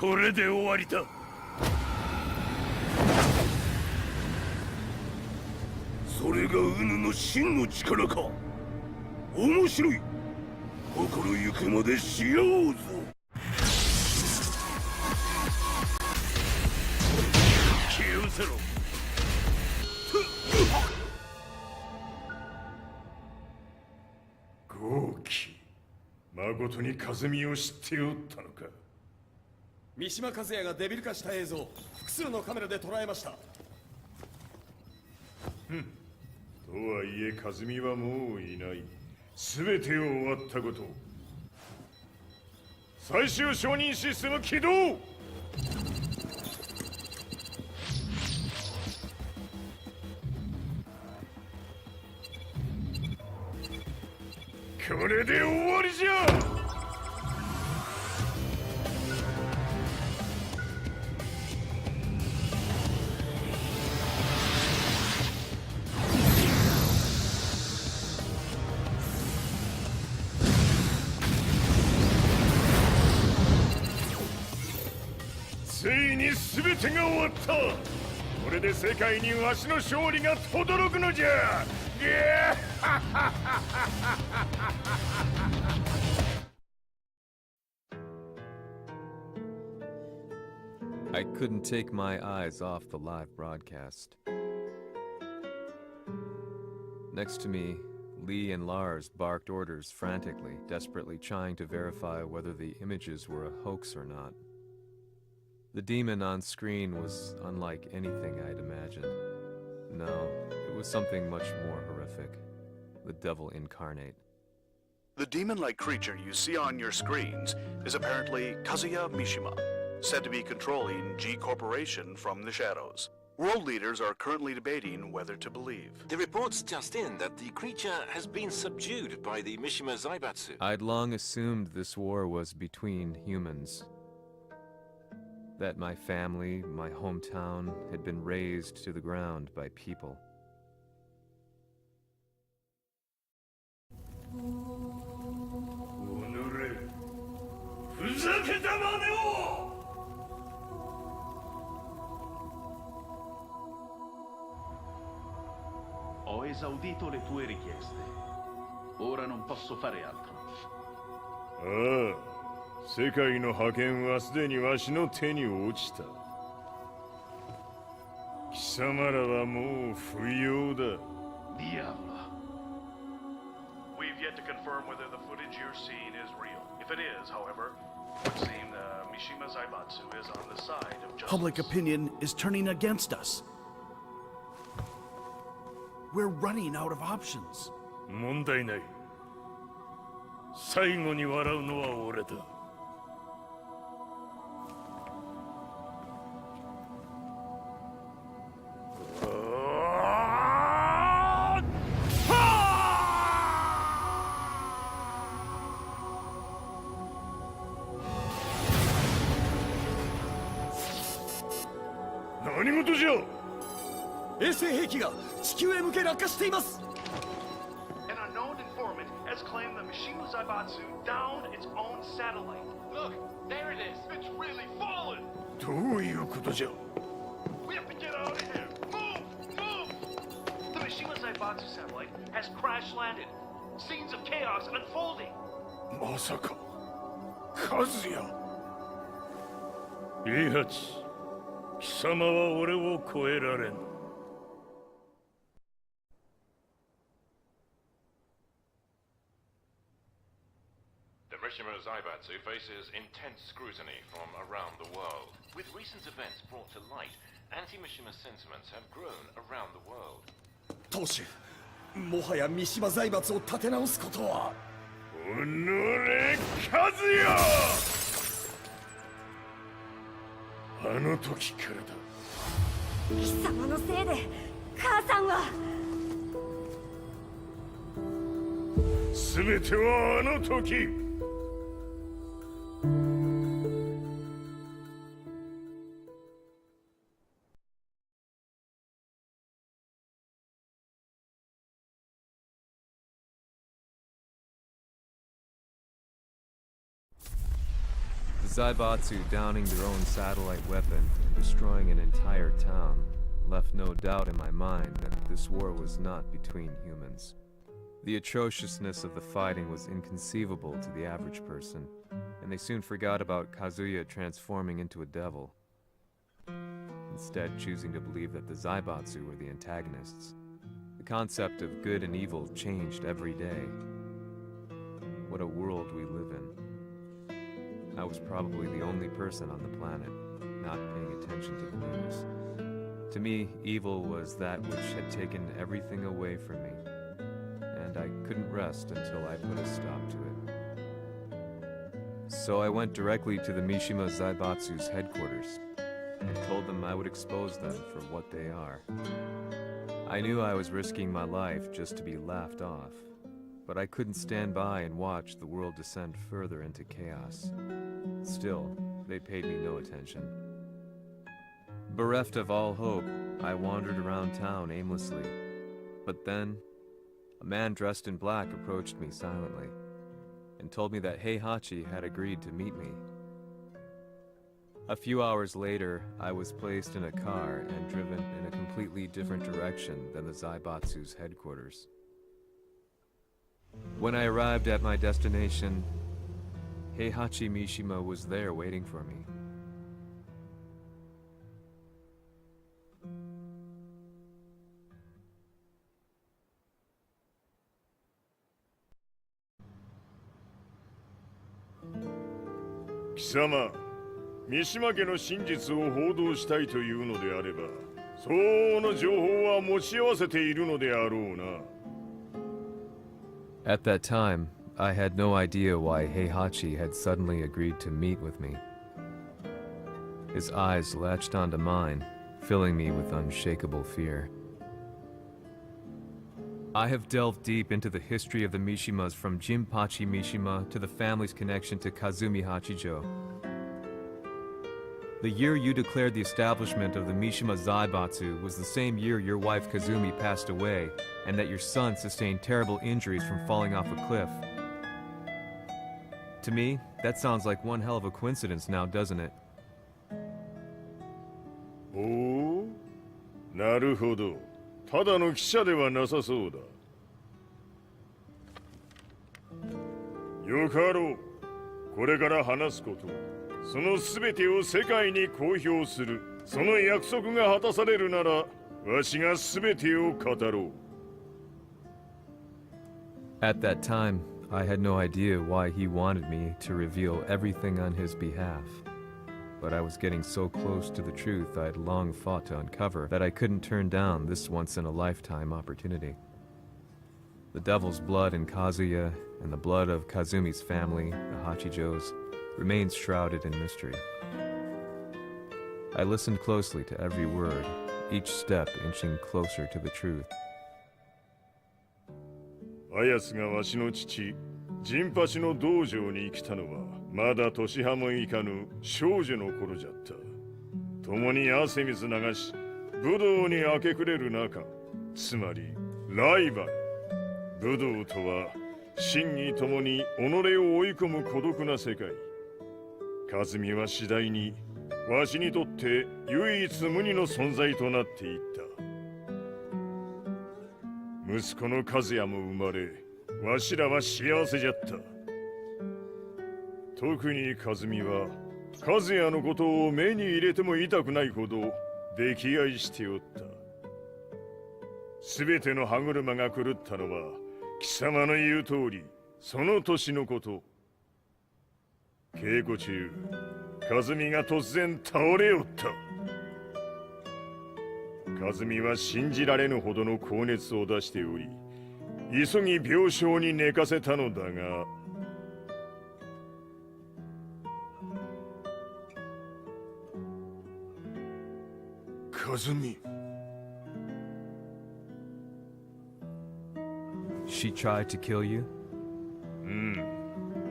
これで終わりだ。それがウヌの真の力か。面白い。心ゆくまでしようぞ。気を失せろ。豪気、誠に風見を知っておったのか。三島和也がデビル化した映像、複数のカメラで捉えました。とはいえ風見はもういない。全てを終わったこと。最終承認システム起動。これで終わりじゃ。ついに全てが終わった。これで世界にわしの勝利が轟くのじゃ。I couldn't take my eyes off the live broadcast. Next to me, Lee and Lars barked orders frantically, desperately trying to verify whether the images were a hoax or not. The demon on screen was unlike anything I'd imagined. No, it was something much more horrific. The devil incarnate. The demon-like creature you see on your screens is apparently Kazuya Mishima, said to be controlling G Corporation from the shadows. World leaders are currently debating whether to believe. The reports just in that the creature has been subdued by the Mishima Zaibatsu. I'd long assumed this war was between humans. That my family, my hometown, had been razed to the ground by people. Ho esaudito le tue richieste. Ora non posso fare altro. ああ、世界の覇権はすでにわしの手に落ちた。貴様らはもう不要だ。Diavolo. We've yet to confirm whether the footage you're seeing is real. If it is, however, it would seem Mishima Zaibatsu is on the side of justice. Public opinion is turning against us. We're running out of options. 問題ない。最後に笑うのは俺だ。何事じゃ。衛星兵器が地球へ向け落下しています。 An unknown informant has claimed the Mishima Zaibatsu downed its own satellite. Look, there it is. It's really fallen. どういうことじゃ。 We have to get out of here. Move! Move! The Mishima Zaibatsu satellite has crash landed. Scenes of chaos unfolding. まさか、和也。イハチ、貴様は俺を超えられん。The Mishima Zaibatsu faces intense scrutiny from around the world. With recent events brought to light, anti-Mishima sentiments have grown around the world. 当主、もはや三島財閥を立て直すことは。おのれ、和也。あの時からだ。貴様のせいで母さんは。全てはあの時。Zaibatsu downing their own satellite weapon and destroying an entire town left no doubt in my mind that this war was not between humans. The atrociousness of the fighting was inconceivable to the average person, and they soon forgot about Kazuya transforming into a devil, instead choosing to believe that the Zaibatsu were the antagonists. The concept of good and evil changed every day. What a world we live in. I was probably the only person on the planet not paying attention to the news. To me, evil was that which had taken everything away from me, and I couldn't rest until I put a stop to it. So I went directly to the Mishima Zaibatsu's headquarters and told them I would expose them for what they are. I knew I was risking my life just to be laughed off, but I couldn't stand by and watch the world descend further into chaos. Still, they paid me no attention. Bereft of all hope, I wandered around town aimlessly. But then, a man dressed in black approached me silently and told me that Heihachi had agreed to meet me. A few hours later, I was placed in a car and driven in a completely different direction than the Zaibatsu's headquarters. When I arrived at my destination, Heihachi Mishima was there waiting for me. Kisama, 三島家の真実を報道したいというのであれば、相応の情報は持ち合わせているのであろうな。At that time, I had no idea why Heihachi had suddenly agreed to meet with me. His eyes latched onto mine, filling me with unshakable fear. I have delved deep into the history of the Mishimas from Jinpachi Mishima to the family's connection to Kazumi Hachijo. The year you declared the establishment of the Mishima Zaibatsu was the same year your wife Kazumi passed away, and that your son sustained terrible injuries from falling off a cliff. To me, that sounds like one hell of a coincidence now, doesn't it? おお、なるほど。ただの記者ではなさそうだ。よかろう。これから話すこと、その全てを世界に公表する。その約束が果たされるなら、わしが全てを語ろう。At that time, I had no idea why he wanted me to reveal everything on his behalf. But I was getting so close to the truth I'd long fought to uncover that I couldn't turn down this once-in-a-lifetime opportunity. The devil's blood in Kazuya and the blood of Kazumi's family, the Hachijos, remains shrouded in mystery. I listened closely to every word, each step inching closer to the truth. あやつがわしの父、陣八の道場に来たのは、まだ年端もいかぬ少女の頃じゃった。共に汗水流し、武道に明け暮れる中、つまりライバル。武道とは、真に共に己を追い込む孤独な世界。和美は次第に、わしにとって唯一無二の存在となっていった。息子の和也も生まれ、わしらは幸せじゃった。特に和美は、和也のことを目に入れても痛くないほど溺愛しておった。すべての歯車が狂ったのは、貴様の言う通り、その年のこと。稽古中、和美が突然倒れおった。和美は信じられぬほどの高熱を出しており、急ぎ病床に寝かせたのだが、和美。She tried to kill you? うん。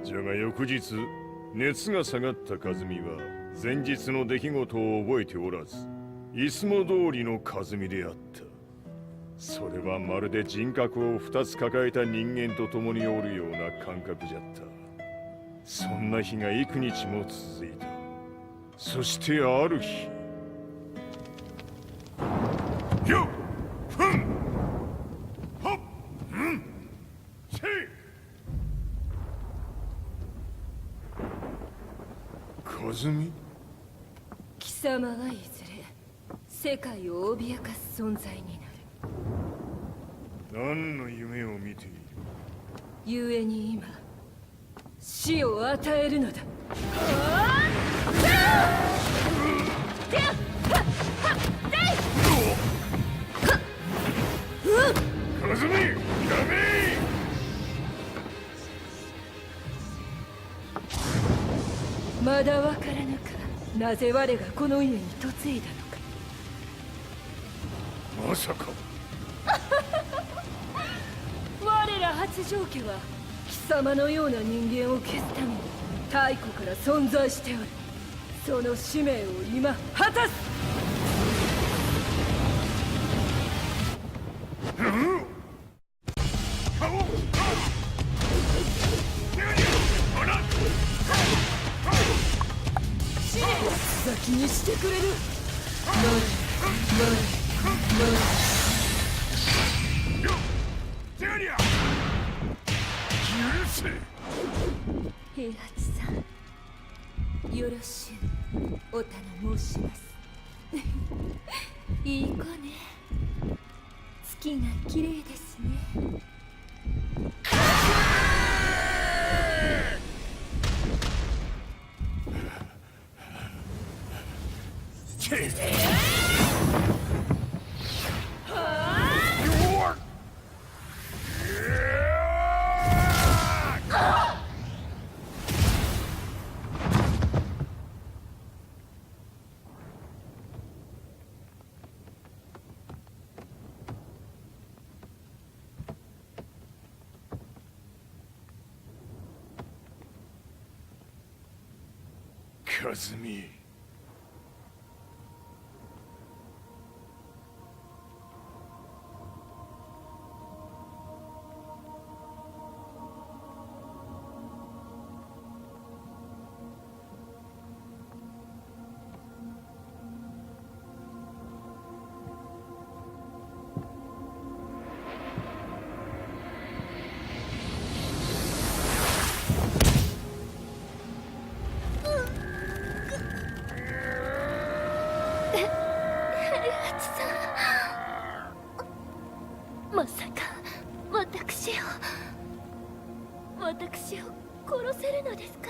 じゃが翌日、熱が下がった和美は、前日の出来事を覚えておらず、いつも通りの和美であった。それはまるで人格を2つ抱えた人間と共におるような感覚じゃった。そんな日が幾日も続いた。そしてある日、よっふんはっうんせい。和美、貴様はいずれ世界を脅かす存在になる。何の夢を見ている？故に今死を与えるのだ。和美、ダメ！まだわからぬか、なぜ我がこの家に嫁いだのか。まさか我ら八丈家は貴様のような人間を消すために太古から存在しておる。その使命を今果たす。先にしてくれる。平八さん、よろしゅうお頼申します。いい子ね。月が綺麗ですね。和美、まさか私を殺せるのですか？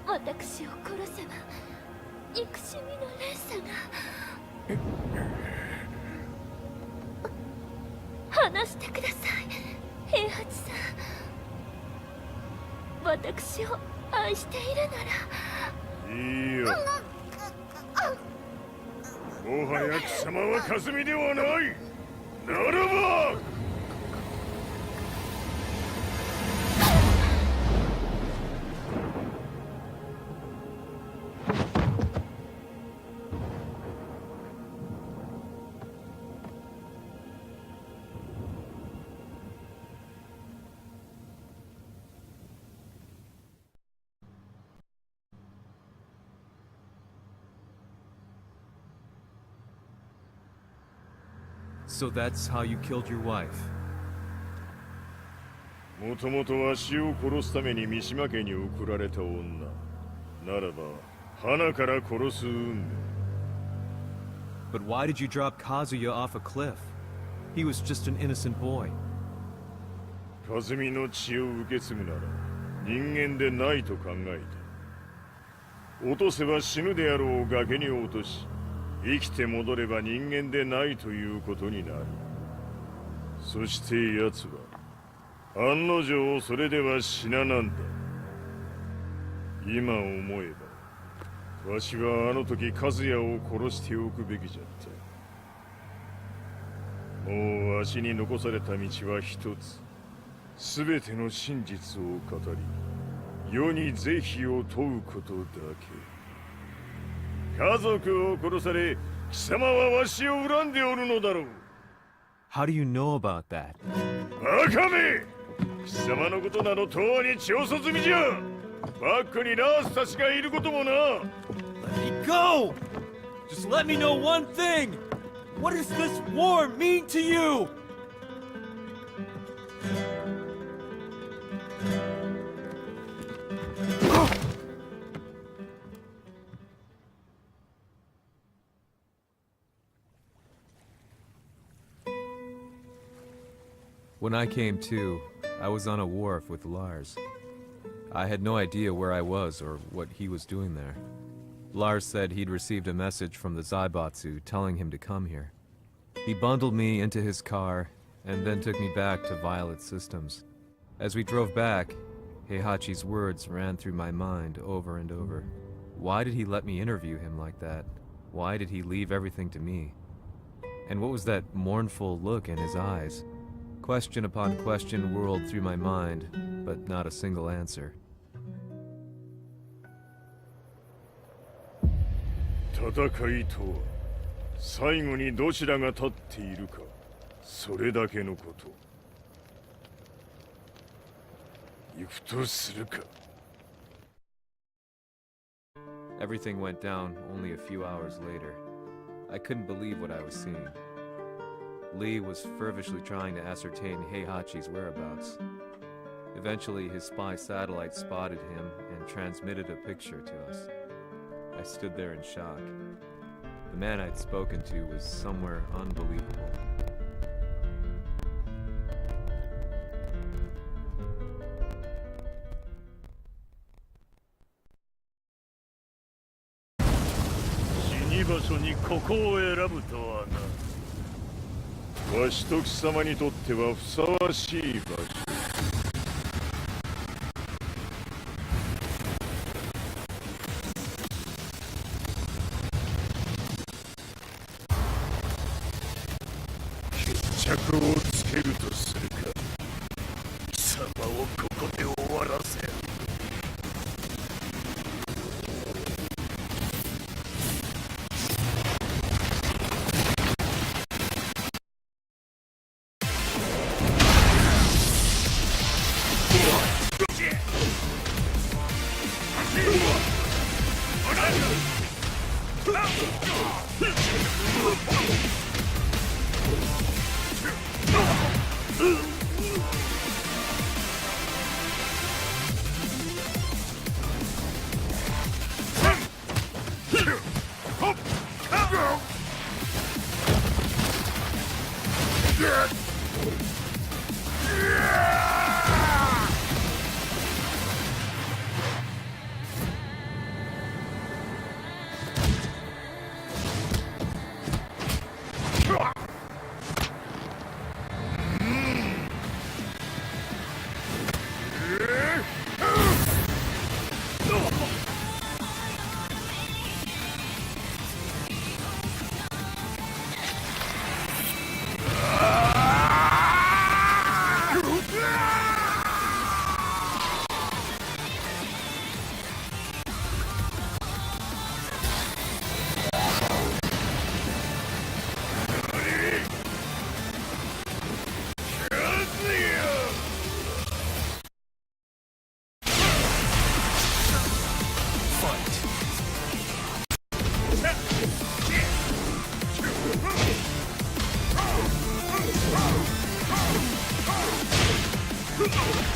私を殺せば憎しみの連鎖が。話してください、平八さん。私を愛しているなら。いいよ。もはや貴様は和美ではない。ならばSo that's how you killed your wife. もともとわしを殺すために三島家に送られた女ならば花から殺す運命。 But why did you drop Kazuya off a cliff? He was just an innocent boy. 和美の血を受け継ぐなら人間でないと考えた。落とせば死ぬであろう崖に落とし、生きて戻れば人間でないということになる。そして奴は案の定それでは死ななんだ。今思えばわしはあの時和也を殺しておくべきじゃった。もうわしに残された道は一つ。全ての真実を語り世に是非を問うことだけ。家族を殺され貴様はわしを恨んでおるのだろう。 How do you know about that? バカめ！貴様のことなど永遠に調査済みじゃ。バックにナースたちがいることもな。 Let me go! Just let me know one thing! What does this war mean to you? When I came to, I was on a wharf with Lars. I had no idea where I was or what he was doing there. Lars said he'd received a message from the Zaibatsu telling him to come here. He bundled me into his car and then took me back to Violet Systems. As we drove back, Heihachi's words ran through my mind over and over. Why did he let me interview him like that? Why did he leave everything to me? And what was that mournful look in his eyes? Question upon question whirled through my mind, but not a single answer. 戦いとは最後にどちらが立っているか、それだけのこと。行くとするか。 Everything went down only a few hours later. I couldn't believe what I was seeing. Lee was feverishly trying to ascertain Heihachi's whereabouts. Eventually, his spy satellite spotted him and transmitted a picture to us. I stood there in shock. The man I'd spoken to was somewhere unbelievable. Shinibaso わしと貴様にとってはふさわしい場所。決着をつけるとするか。貴様をここで終わらせる。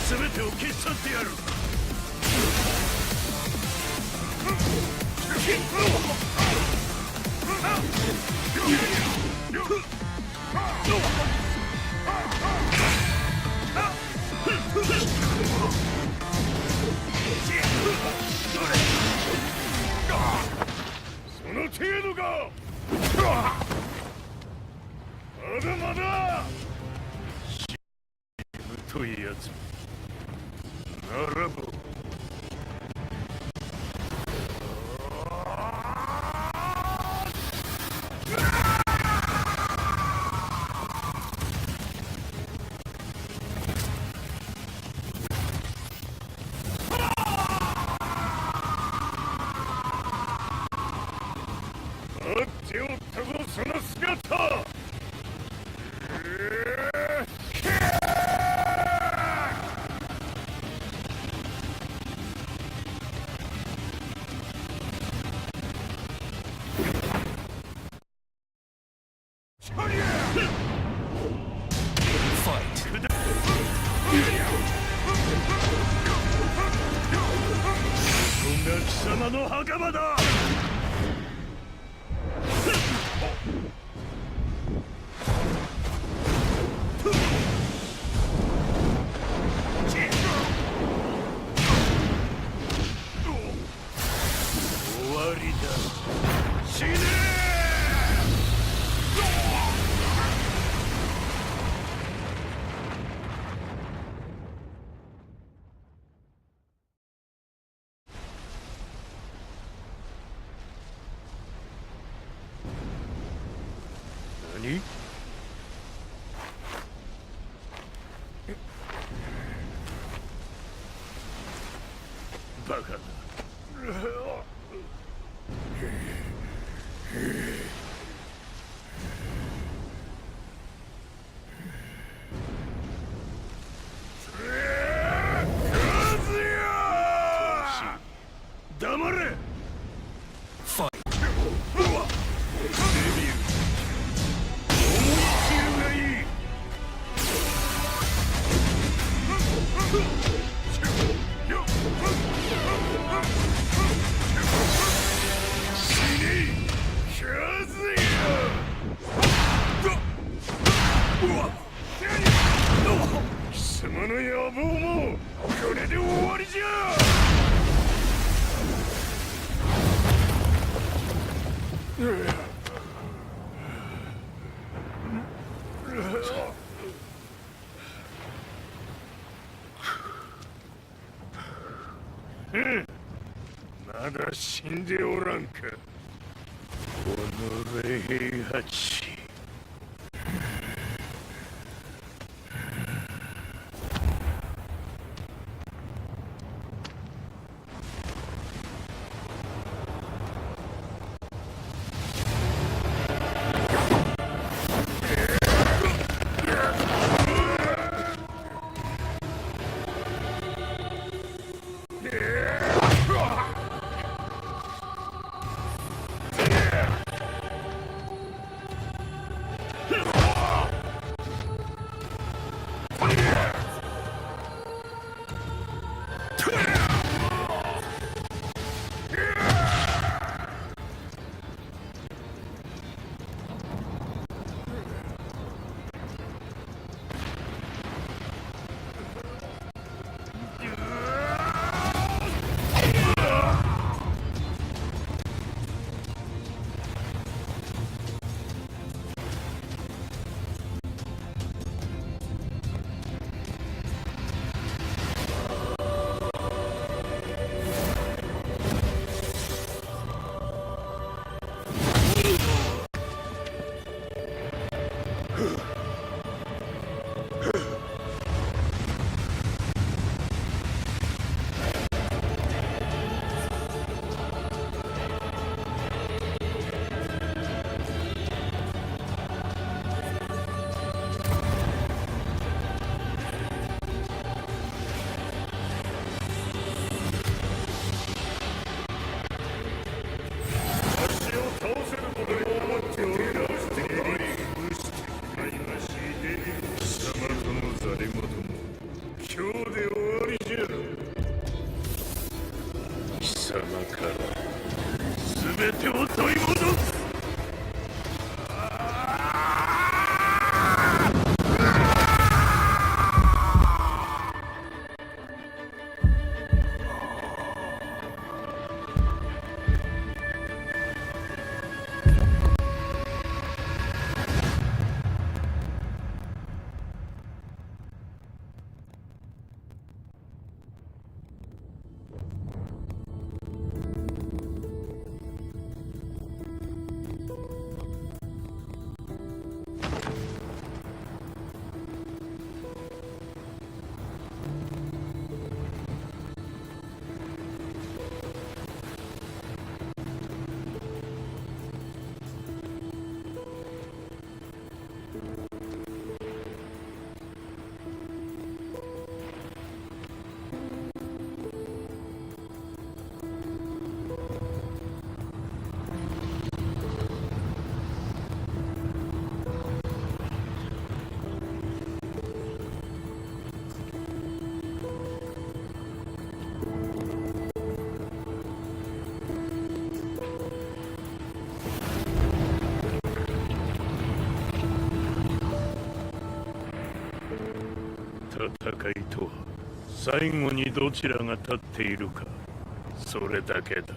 全てを消し去ってやる。その程度か。まだまだ。というやつ。ならば。 手を打ったぞその姿。仲間だ。終わりだ。死ね何？バカだ。黙れ。ファイト。デビュー。思い切るがいい。死ね。カズヤ。貴様の野望もこれで終わりじゃ。まだ死んでおらんか。この平八。全てを取り戻す。戦いとは最後にどちらが立っているか、それだけだ。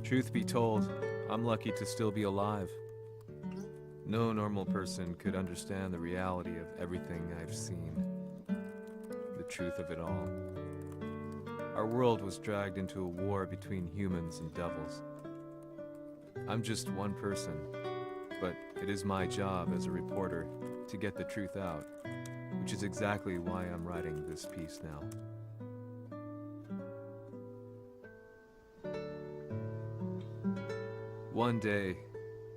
Truth be told, I'm lucky to still be alive. No normal person could understand the reality of everything I've seen. The truth of it all. Our world was dragged into a war between humans and devils. I'm just one person, but it is my job as a reporter to get the truth out, which is exactly why I'm writing this piece now. One day,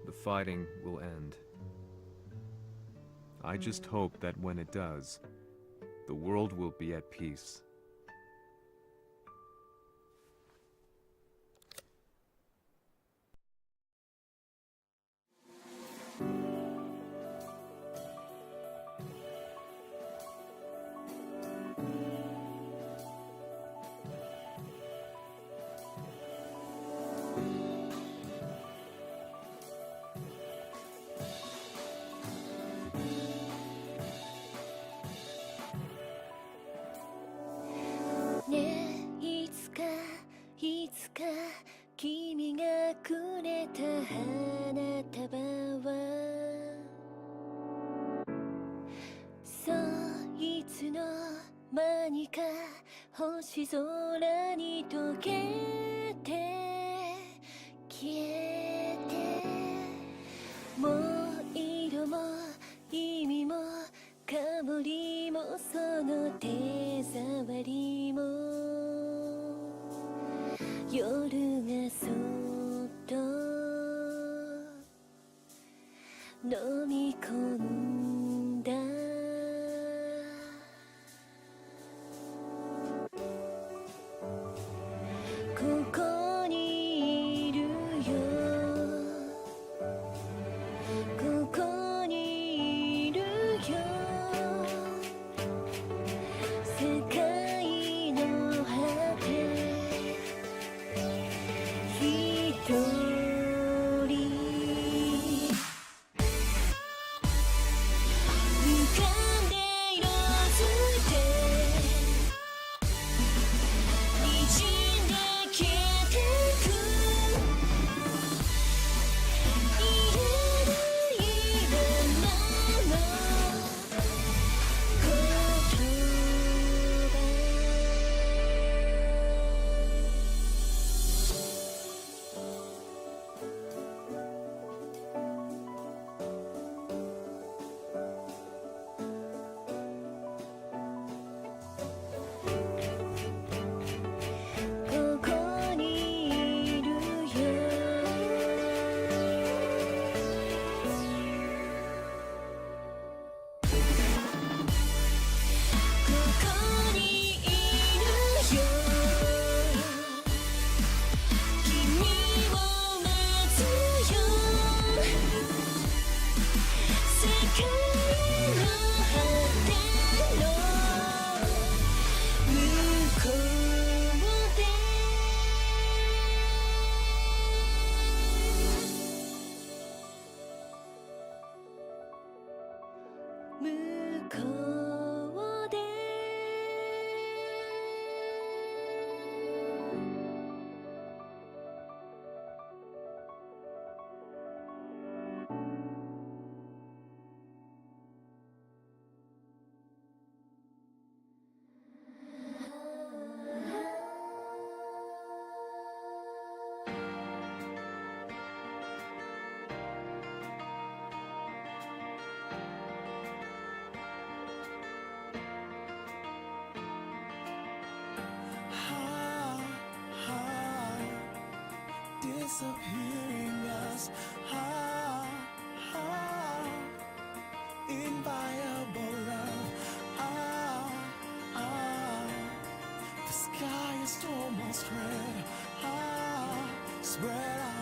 the fighting will end. I just hope that when it does, the world will be at peace. Disappearing us, inviolable love, the sky is almost red, spread out.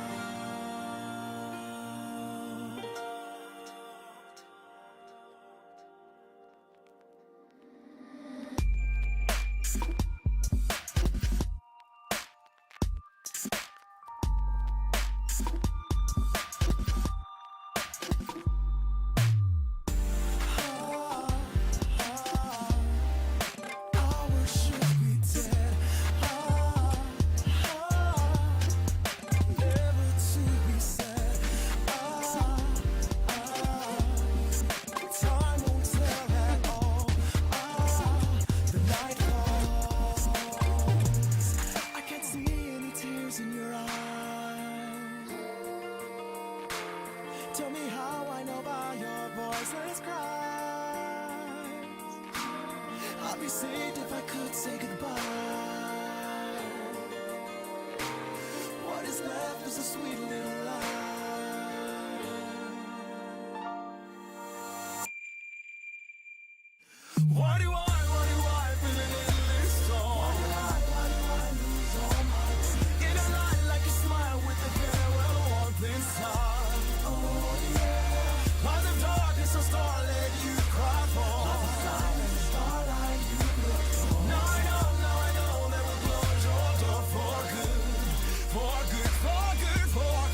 be saved if I could say goodbye. What is left is a sweet little lie. Why do I feel an endless storm? Why do I lose all my tears? In a light like a smile with a farewell warmth inside. Oh yeah. By the darkness of starlit you cry for. By the silent starlight you look for. Now I know that we'll close your door for good. For good, for good, for good.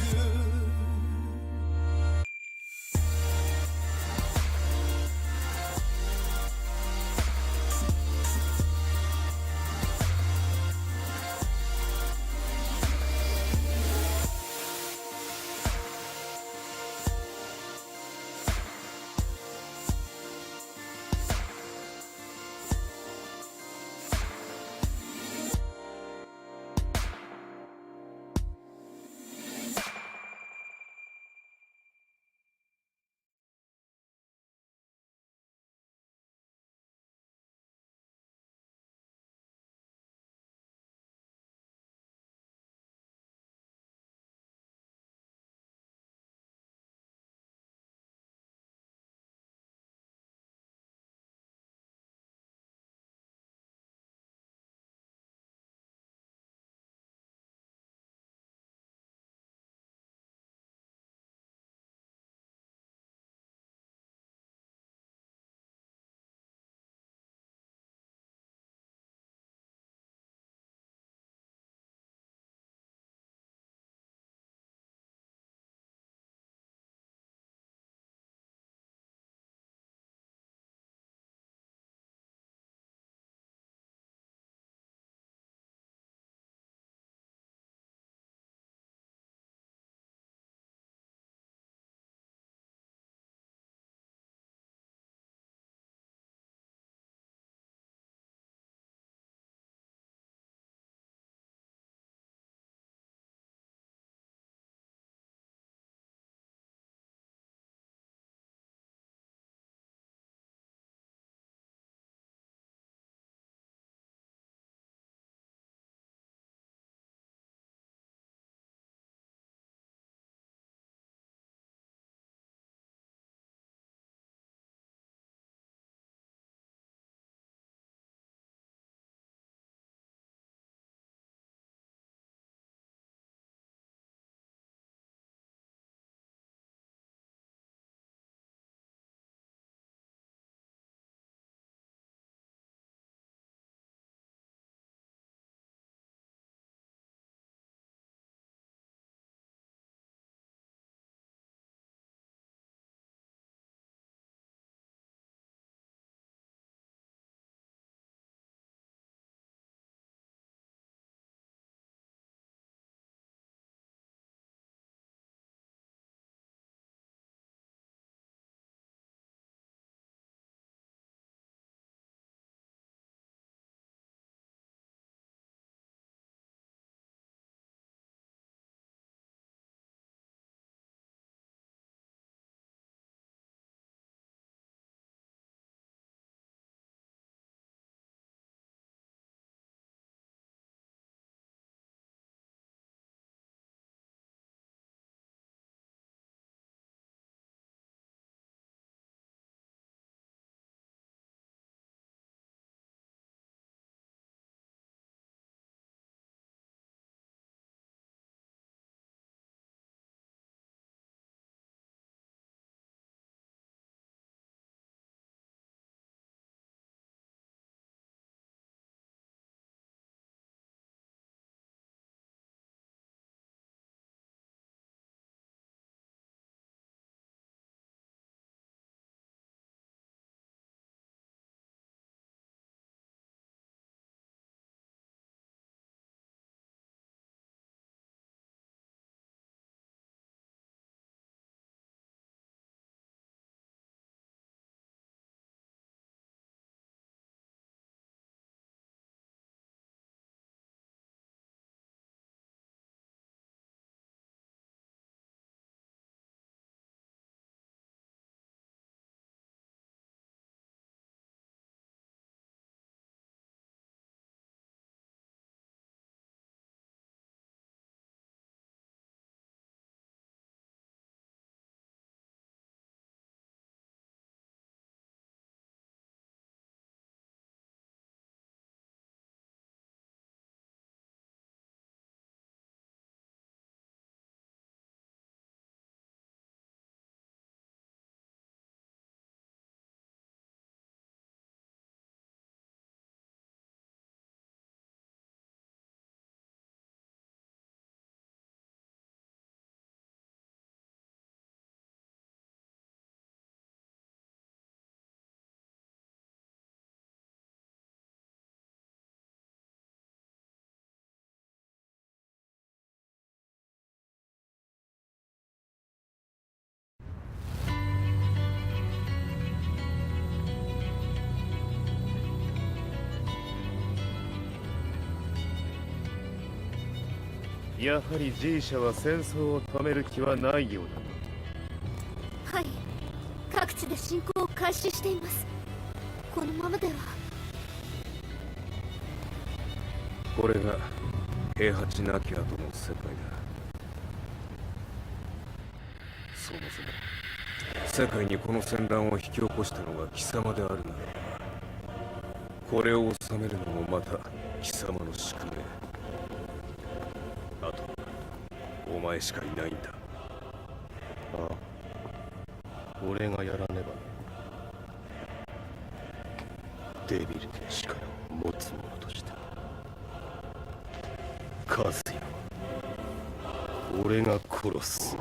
やはり G 社は戦争を止める気はないようだ。はい、各地で侵攻を開始しています。このままでは。これが平八なき後の世界だ。そもそも世界にこの戦乱を引き起こしたのが貴様であるならば、これを収めるのもまた貴様の宿命。あとお前しかいないんだ。ああ、俺がやらねばね。デビルの力を持つ者として和也は俺が殺す。